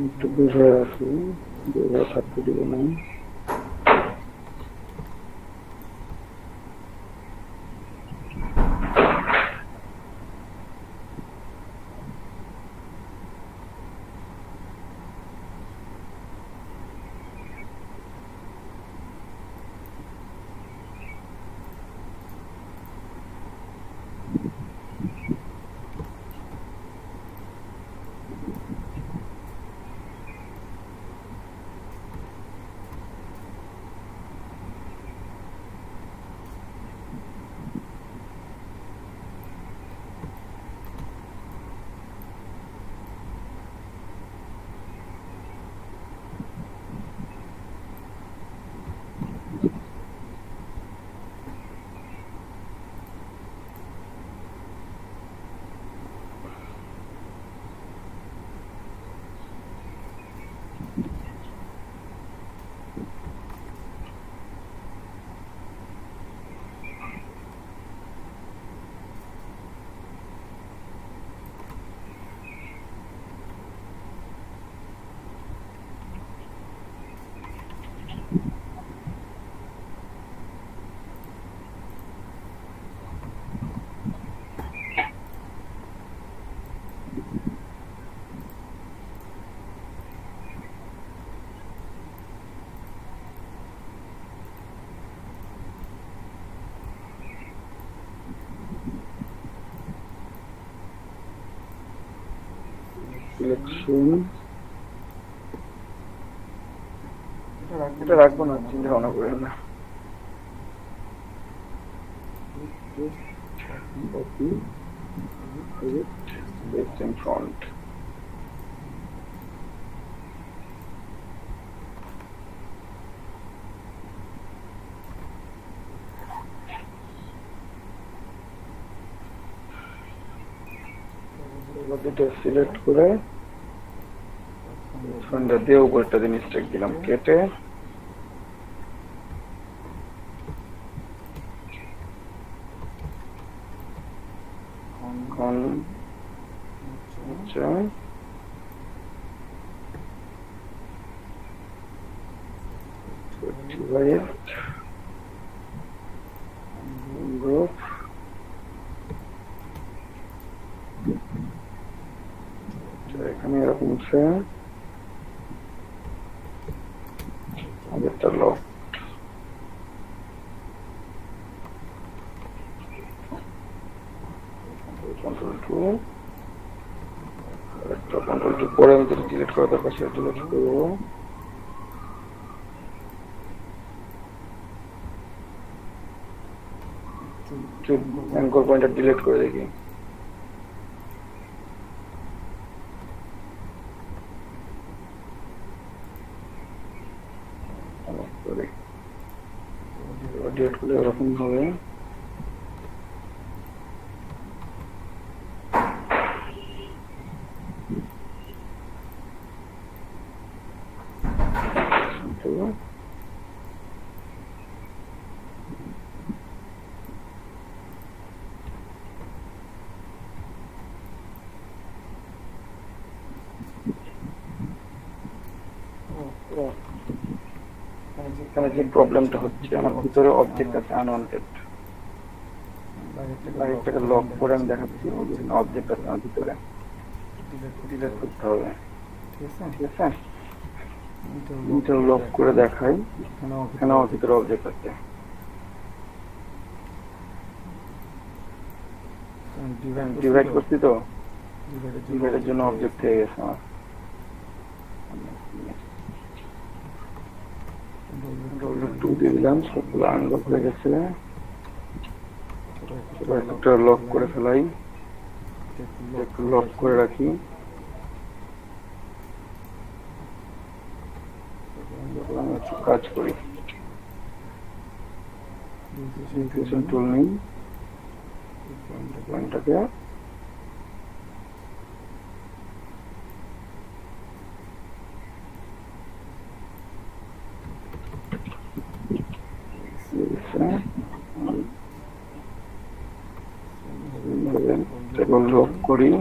S1: একটু বের হয়ে আসি, বের হয়ে থাকতে দিব না। সিলেকশন এটা রাখবো না, চিন্তা ভাবনা করেন না। Left and front. এটা সিলেক্ট করে সন্ধ্যা দিয়ে উপরটা দিয়ে মিস্টেক দিলাম, কেটে গ্রুপ এখানে এরকম আছে, আগেরটা লক কন্ট্রোল 2 একটা কন্ট্রোল 2 পরে আমি যেটা ডিলিট করা দরকার সেটা ডিলিট করবো। অ্যাঙ্কর পয়েন্টার ডিলিট করে দেখি। ডিলিট করলে এরকম হবে। এখানে যে প্রবলেমটা হচ্ছে, আমার ভিতরে অবজেক্ট আছে আনওয়ান্টেড, আরেকটাকে লক করে আমি দেখাচ্ছি অবজেক্ট আছে আমার ভিতরে, ডিলিট করতে হবে। ঠিক আছে, এটা লক করে দেখাই, এখানে আমার ভিতরে অবজেক্ট আছে। ডিভাইড করছি তো, ডিভাইডের জন্য অবজেক্ট থেকে গেছে আমার টু দিয়ে দিলাম, সবগুলো আনলক হয়ে গেছে। একটা লক করে ফেলাই, একটু লক করে রাখি। কাজ করি, টুল নিই, পয়েন্টটাকে লক করি।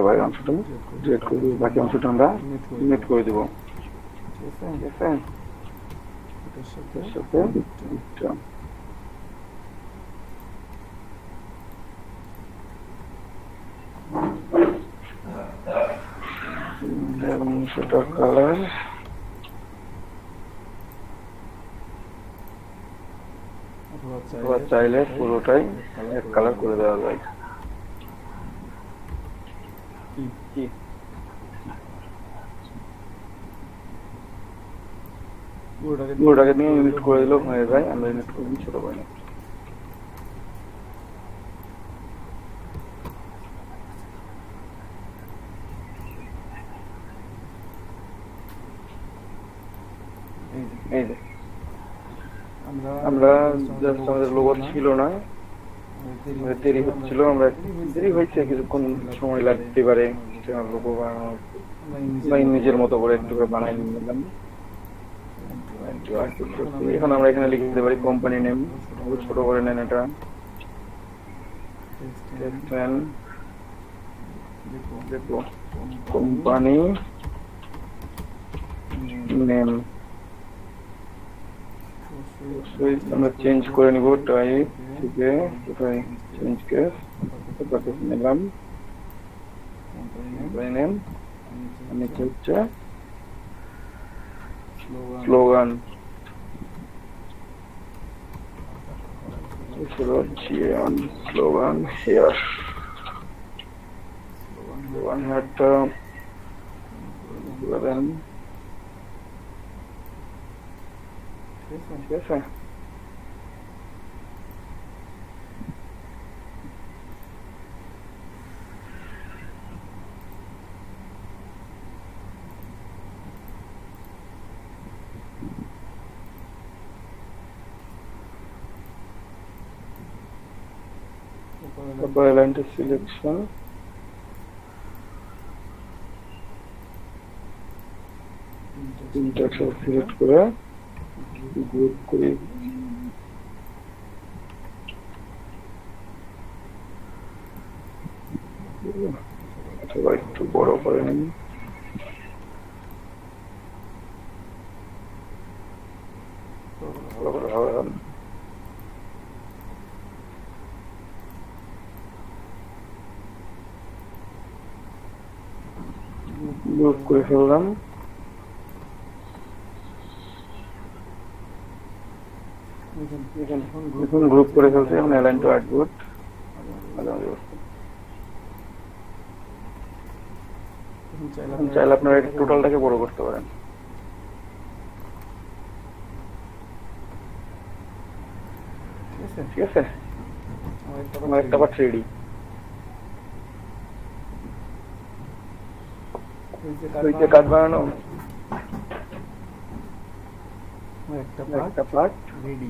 S1: বাইরের অংশটা ডিলিট করে দিব, বাকি অংশটা আমরা নেট করে দিব। ঠিক আছে, এটার সাথে এবং সেটা কালার চাইলে পুরোটাই এক কালার করে দেওয়া যায়। পুরোটাকে নিয়ে ইউনিট করে দিলেও হয়ে যায়, আমরা ইউনিট করে দিই ছোট করে। এই যে আমরা জাস্ট আমাদের লোগো ছিল না, দেরি হচ্ছিল, আমরা দেরি হয়েছে, কিছুক্ষণ সময় লাগতে পারে লোগো বানানোর, নিজের মতো করে একটু করে বানাই নিলাম। এখন আমরা এখানে লিখে দিতে পারি কোম্পানি নেম, ছোট করে নেন এটা, কোম্পানি নেম আমরা চেঞ্জ করে নিব, টাইপ থেকে কোথায় চেঞ্জ কেস নিলাম, কোম্পানি নেম, নিচে হচ্ছে স্লোগান, স্লোগান হেয়ার, স্লোগান হেয়ারটা ঠিক আছে। লাইনটা সিলেকশন, তিনটা সিলেক্ট করে গ্রুপ করি, অথবা একটু বড় করে নিন, গ্রুপ করে ফেললাম। এখন গ্রুপ করে ফেলছি, এখন অ্যালাইন টু আউটপুট। চাইলে আপনারা এটা টোটালটাকে বড় করতে পারেন। ঠিক আছে, আমার একটা পার্ট রেডি। সুইচে কাট বানানো একটা পার্ট রেডি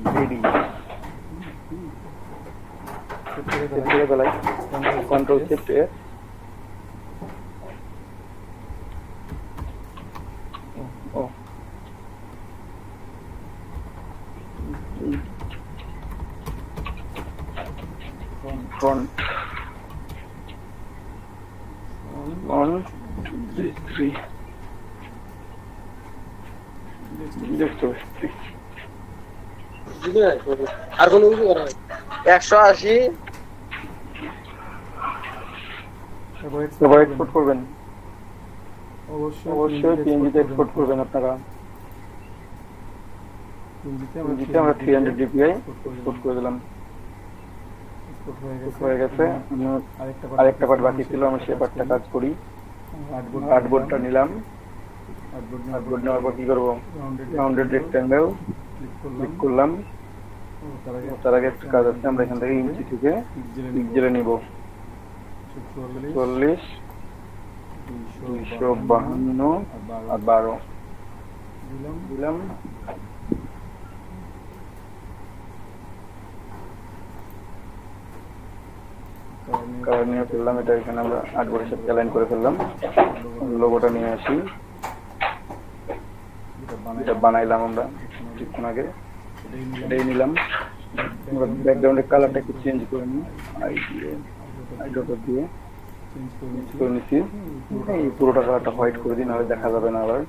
S1: করে ফেলাই কন্ট্রোল শিফট এ ও front on three দেখতে পাচ্ছি
S4: আর কোনো কিছু করা হয় 180
S1: এবার এক্সপোর্ট করবেন অবশ্যই পিএনজি তে এক্সপোর্ট করবেন আপনারা পিএনজিতে আমরা 300 ডিপিআই এক্সপোর্ট করে দিলাম হয়ে গেছে আরেকটা পার্ট বাকি ছিল আমরা সেই পার্টটা কাজ করি আর্টবোর্ডটা নিলাম আর্টবোর্ড নেওয়ার পর কি করবো রাউন্ডেড রেক্ট্যাঙ্গেল ক্লিক করলাম তার আগে একটা কাজ আছে আমরা এখান থেকে ইঞ্চি থেকে পিক্সেলে নিব 40 252 আর 12 দিলাম কালার নিয়ে ফেললাম এটা এখানে আমরা আর্টবোর্ডের সাথে অ্যালাইন করে ফেললাম লোগোটা নিয়ে আসি এটা বানাইলাম আমরা কিছুক্ষণ আগে এটাই নিলাম আমরা ব্যাকগ্রাউন্ডের কালারটা একটু চেঞ্জ করে নিই আইড্রপার দিয়ে চেঞ্জ করে নিচ্ছি এই পুরোটা কালারটা হোয়াইট করে দিই নাহলে দেখা যাবে না আবার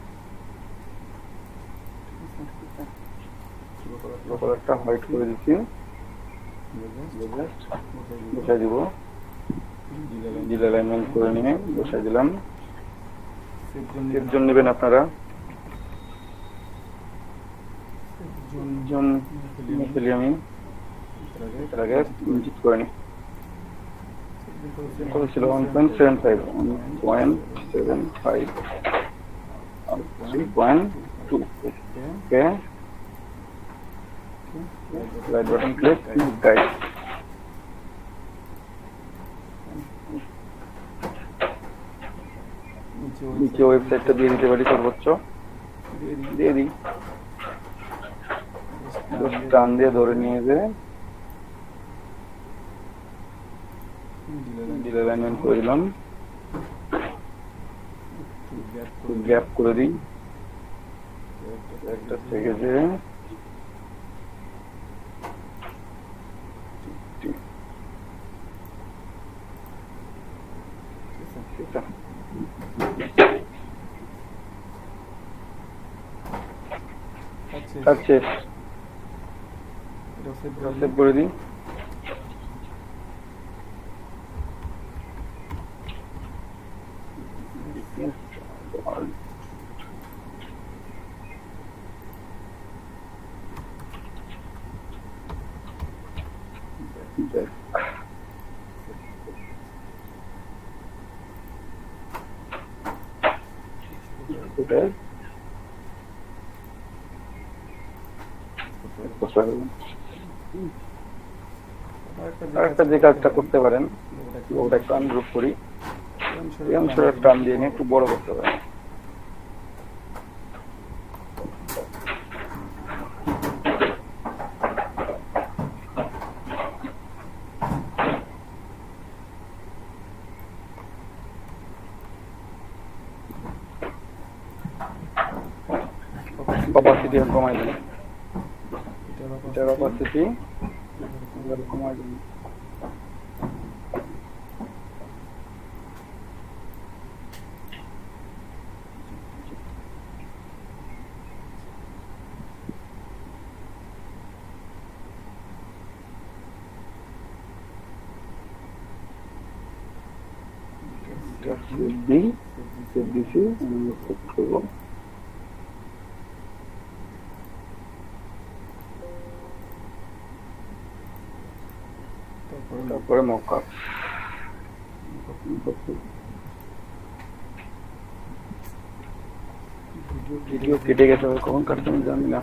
S1: পুরো কালারটা হোয়াইট করে দিচ্ছি বসাই দিব জিল অ্যালাইনমেন্ট করে নিয়ে বসাই দিলাম সেফ জোন নেবেন আপনারা জোন ফেলি আমি এর আগে ইনজিট করে নিই কত ছিল 1.75 3.2 ওকে right button click guide নিচে ওয়েবসাইটটা দিয়ে দিতে পারি সর্বোচ্চ দিয়ে দিই টান দিয়ে ধরে নিয়ে যে ডিল অ্যালাইনমেন্ট করে দিলাম গ্যাপ করে দিই একটা থেকে যে আচ্ছা সেভ করে দিই আরেকটা যে কাজটা করতে পারেন ওটা একটু আনগ্রুপ করি এই অংশটা টান দিয়ে নিয়ে একটু বড় করতে পারেন অপাসিটি কমাই দিন এটার অপাসিটি কমাই দিন তারপরে মকআপ ভিডিও কেটে গেছে কখন কাটতে আমি জানি না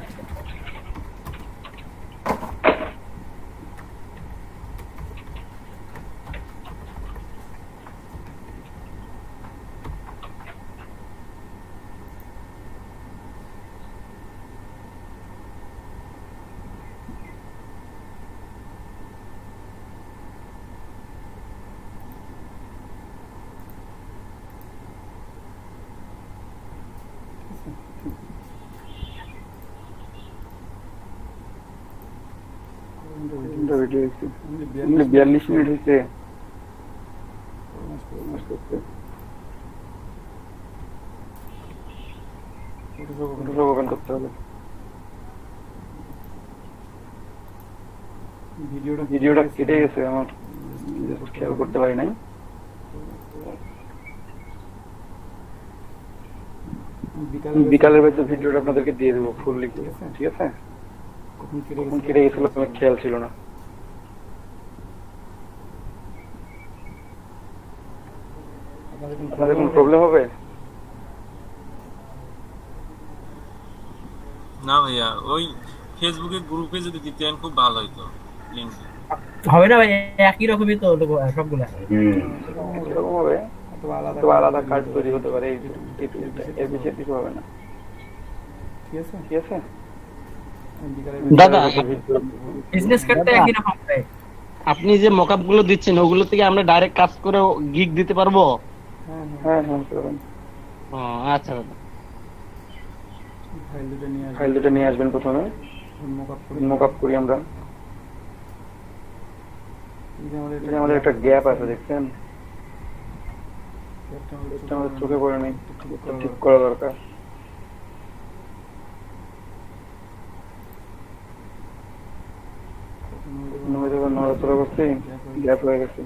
S1: মিনিট হয়েছে, 42 মিনিট হয়েছে। ওপেন করতে হবে। ভিডিওটা কেটে গেছে, আমার খেয়াল করতে পারি নাই। বিকালের ভেতর ভিডিওটা আপনাদেরকে দিয়ে দেবো ফুললি, ঠিক আছে? কখন কেটে গেছিল আমার খেয়াল ছিল না। আপনাদের কোনো প্রবলেম হবে?
S2: না ভাইয়া, ওই ফেসবুকে গ্রুপে যদি দিতেন খুব ভালো হইতো লিংক।
S7: হবে না ভাই, একই রকমই তো সবগুলা।
S1: এরকম হবে, তো আলাদা কার্ড তৈরি হতে পারে, এর বেশি কিছু হবে না, ঠিক আছে?
S4: দাদা
S7: বিজনেস কার্ডটা একই রকম ভাই।
S4: আপনি যে মকআপ গুলো দিচ্ছেন ওগুলো থেকে আমরা ডাইরেক্ট কাজ করে গিগ দিতে পারবো?
S1: হ্যাঁ হ্যাঁ করবেন।
S4: ও আচ্ছা দাদা,
S1: ফাইল দুটো নিয়ে আসবেন প্রথমে, মকআপ করি আমরা। আমাদের একটা গ্যাপ আছে দেখছেন, আমাদের চোখে পড়ে নেই, ঠিক করা দরকার। নড়াচড়া করছি, গ্যাপ হয়ে গেছে।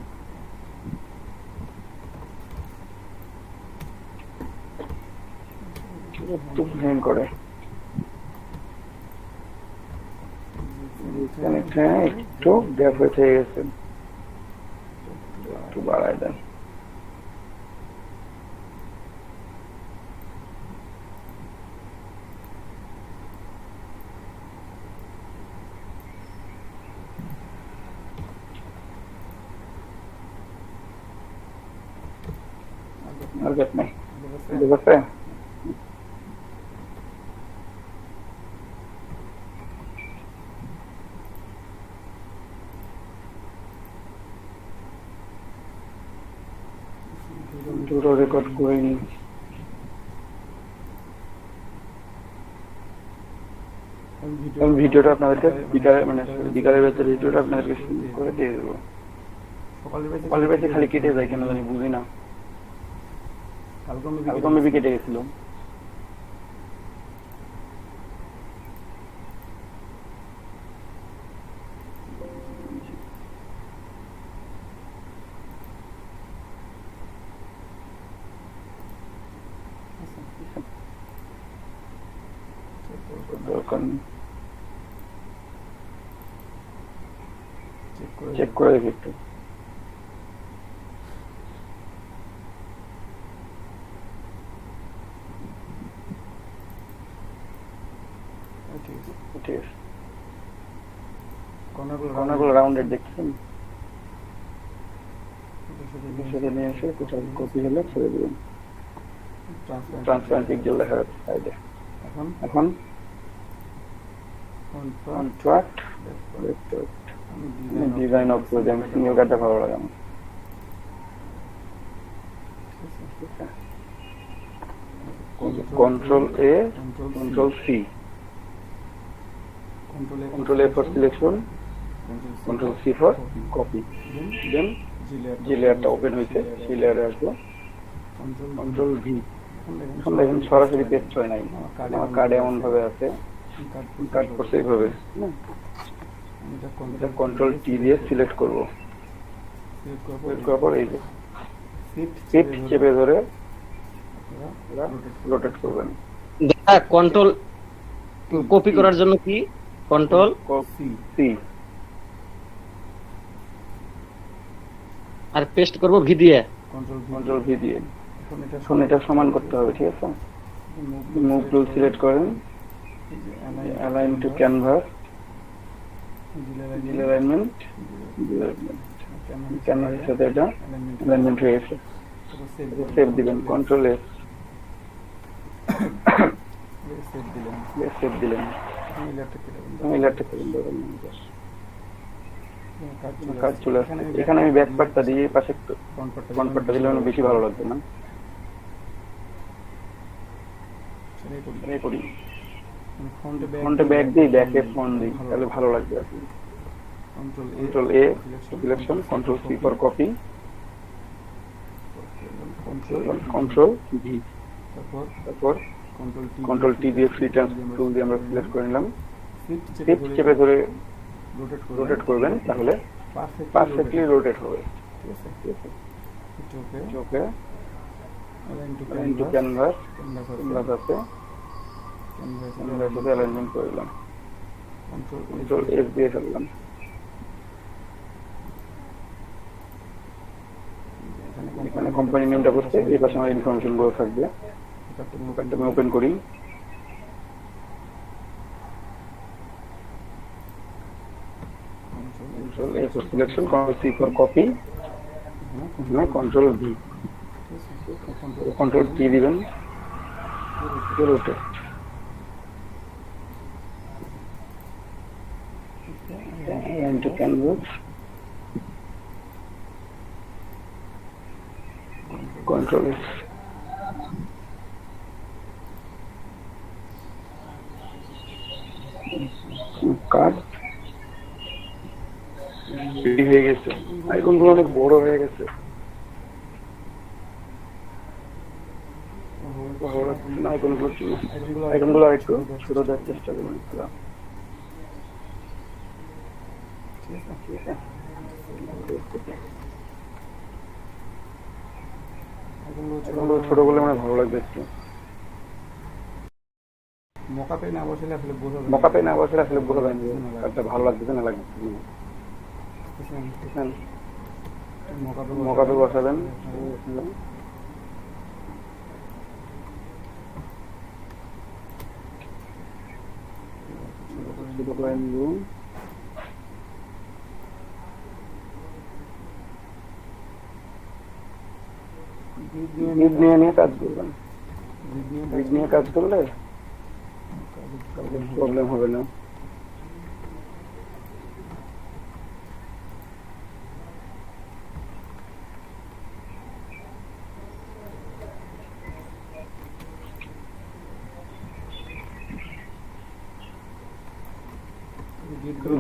S1: একটু হ্যাং করে, একটু গ্যাপ হয়ে থেকে গেছে, একটু বাড়ায় দেন। আর গ্যাপ নাই, ঠিক আছে? দুটো রেকর্ড করে নিই। ভিডিওটা আপনাদেরকে বিকালের ভেতরে ভিডিওটা আপনাদেরকে করে দিয়ে দেবো। সকালের বেশি খালি কেটে যায় কেন জানি, বুঝি না। কালকে মেবি কেটে গেছিল। চেক করে দেখি একটু। ঠিক আছে, কর্নারগুলো রাউন্ডেড দেখছেন, সেটা নিয়ে এসে কোথাও কপি হলে ছেড়ে দেবেন। ট্রান্সপারেন্ট পিক্সেল দেখা যাচ্ছে সাইডে। এখন কন্ট্রাক্ট ডিজাইন অফ করে দেন, সিঙ্গেল কার্ডটা ভালো লাগে আমার। Control A, control C, control A for selection, control C for copy. Then যে লেয়ারটা ওপেন হয়েছে সেই লেয়ারে আসবো, কন্ট্রোল ভি। এখন দেখেন সরাসরি পেস্ট হয় নাই, আমার কার্ডে এমন ভাবে আছে, কাট করছে এইভাবে। কন্ট্রোল টি দিয়ে সিলেক্ট করবো, সিলেক্ট করার পর এই যে শিফট চেপে ধরে রোটেট করবেন।
S4: দাদা কন্ট্রোল কপি করার জন্য কি? কন্ট্রোল
S1: সি,
S4: আর পেস্ট করব ভি দিয়ে,
S1: কন্ট্রোল ভি দিয়ে। এখন এটা সমান করতে হবে, ঠিক আছে? মুভ টুল সিলেক্ট করেন, অ্যালাইন টু ক্যানভাস, অ্যালাইনমেন্ট, ক্যানভাসের সাথে এটা অ্যালাইনমেন্ট হয়ে গেছে। সেভ দিবেন, কন্ট্রোল এস, সেভ দিলেন। কাজ চলে আসছে। এখানে আমি ব্যাক পার্টটা দিয়ে পাশে একটু ফ্রন্ট পার্টটা দিলে বেশি ভালো লাগবে না? করি ফ্রন্টে ব্যাক দিই, ব্যাকে ফ্রন্ট দিই, তাহলে ভালো লাগবে আর কি। Control A selection, Control C for copy, Control V, তারপর Control T দিয়ে ফ্রি ট্রান্সফর্ম টুল দিয়ে আমরা সিলেক্ট করে নিলাম। শিফট চেপে ধরে রোটেট করবেন, তাহলে পারফেক্টলি রোটেট হবে। ঠিক আছে, ওকে, ইনটু ক্যানভাস আছে, ক্যানভাসের সাথে অ্যালাইনমেন্ট করে দিলাম। Control S দিয়ে ফেললাম। এখানে কোম্পানি নেমটা বসছে, এই পাশে আমার ইনফরমেশন গুলো থাকবে। এটা আমি ওপেন করি। Control A for selection, Control C for copy, Control V, Control T দিবেন, rotate, into canvas, Control S, কাট রেডি হয়ে গেছে। আইকনগুলো অনেক বড় হয়ে গেছে, আইকনগুলো একটু ছোট দেওয়ার চেষ্টা করবেন। ছোট বলে মানে ভালো লাগবে একটু। মকাপে না বসলে আসলে বোঝা যায় না কাজটা ভালো লাগতেছে না লাগতেছে না। মকাপে বসাবেন, নিয়ে কাজ করবেন। নিয়ে কাজ করলে প্রবলেম হবে না।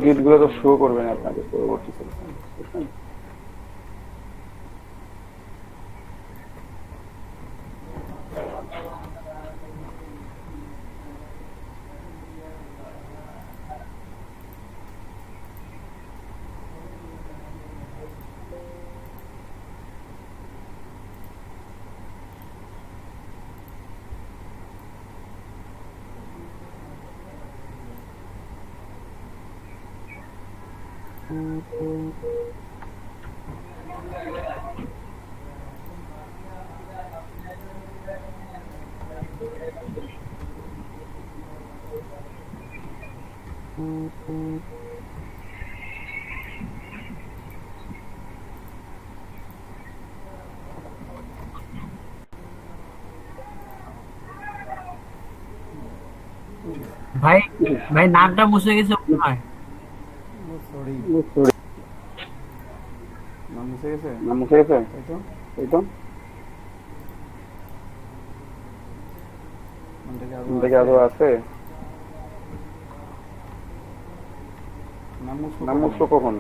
S1: গেটগুলো তো শো করবেন আপনাকে পরবর্তীতে।
S7: ভাই ভাই নাকটা মুছে গেছে মনে হয়।
S1: নাম মুছে গেছে, এই তো দেখে আরো আছে। নাম মুছলো কখন?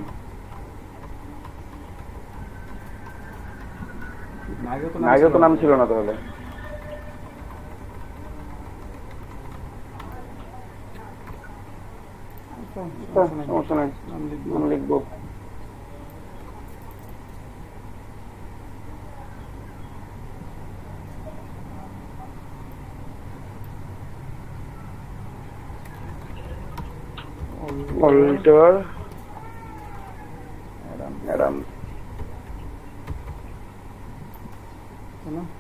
S1: আগে তো নাম ছিল না, তাহলে সমস্যা নাই, নাম লিখবো। Walter Adams,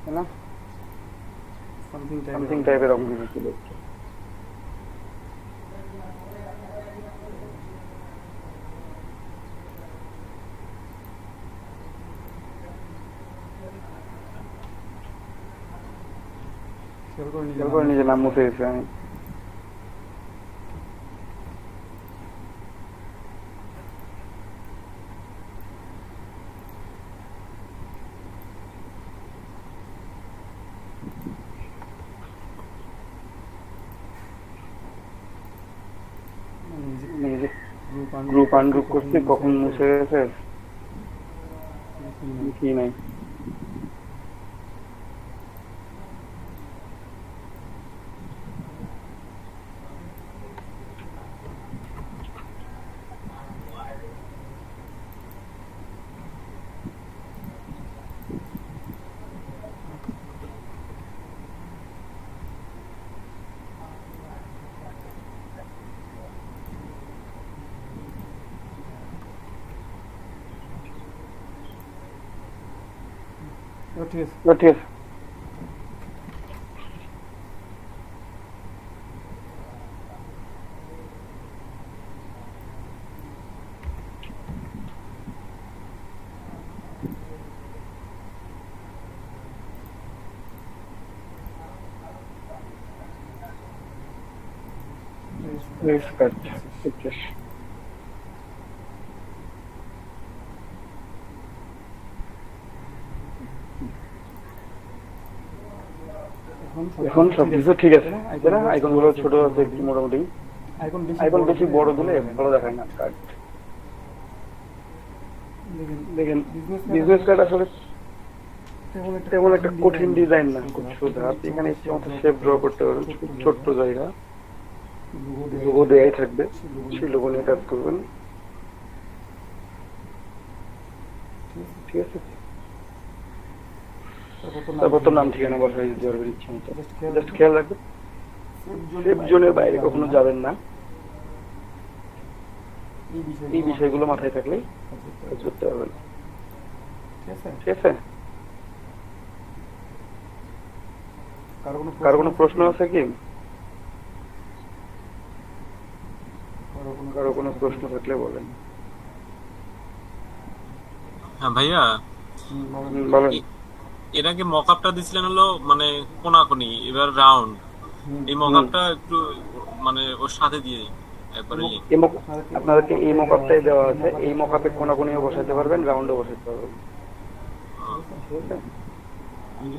S1: है ना? Something type এরকম কিছু ছিল। নিজের নাম মুছে গেছে। আমি গ্রুপ আনগ্রুপ করছি, কখন মুছে গেছে কি নাই। ঠিক আছে। এখন সবকিছু ঠিক আছে, আইকন গুলো ছোট আছে একটু মোটামুটি, আইকন বেশি বড় দিলে ভালো দেখায় না কার্ড। দেখেন বিজনেস কার্ড আসলে তেমন একটা কঠিন ডিজাইন না, খুব সোজা। আপনি এখানে ইচ্ছে মতো শেপ ড্র করতে পারবেন, খুব ছোট্ট জায়গা, লোগো দেয়াই থাকবে, সেই লোগো নিয়ে কাজ করবেন। ঠিক আছে, তারপর তো নাম ঠিকানা বসাই দিতে পারবেন ইচ্ছে মতো। জাস্ট খেয়াল রাখবেন সেফ জোনের বাইরে কখনো যাবেন না। এই বিষয়গুলো মাথায় থাকলেই কাজ করতে পারবেন। ঠিক আছে, কারো কোনো প্রশ্ন আছে কি? কারো কোনো প্রশ্ন থাকলে বলেন।
S2: হ্যাঁ ভাইয়া,
S1: বলেন।
S2: এর আগে মকআপটা দিছিলেন হলো মানে কোনাকুনি, এবার রাউন্ড। এই মকআপটা একটু মানে ওর সাথে দিয়ে দিন একবারে।
S1: আপনাদেরকে এই মকআপটাই দেওয়া আছে, এই মকআপে কোনাকুনিও বসাতে পারবেন, রাউন্ডও বসাতে পারবেন। ঠিক আছে।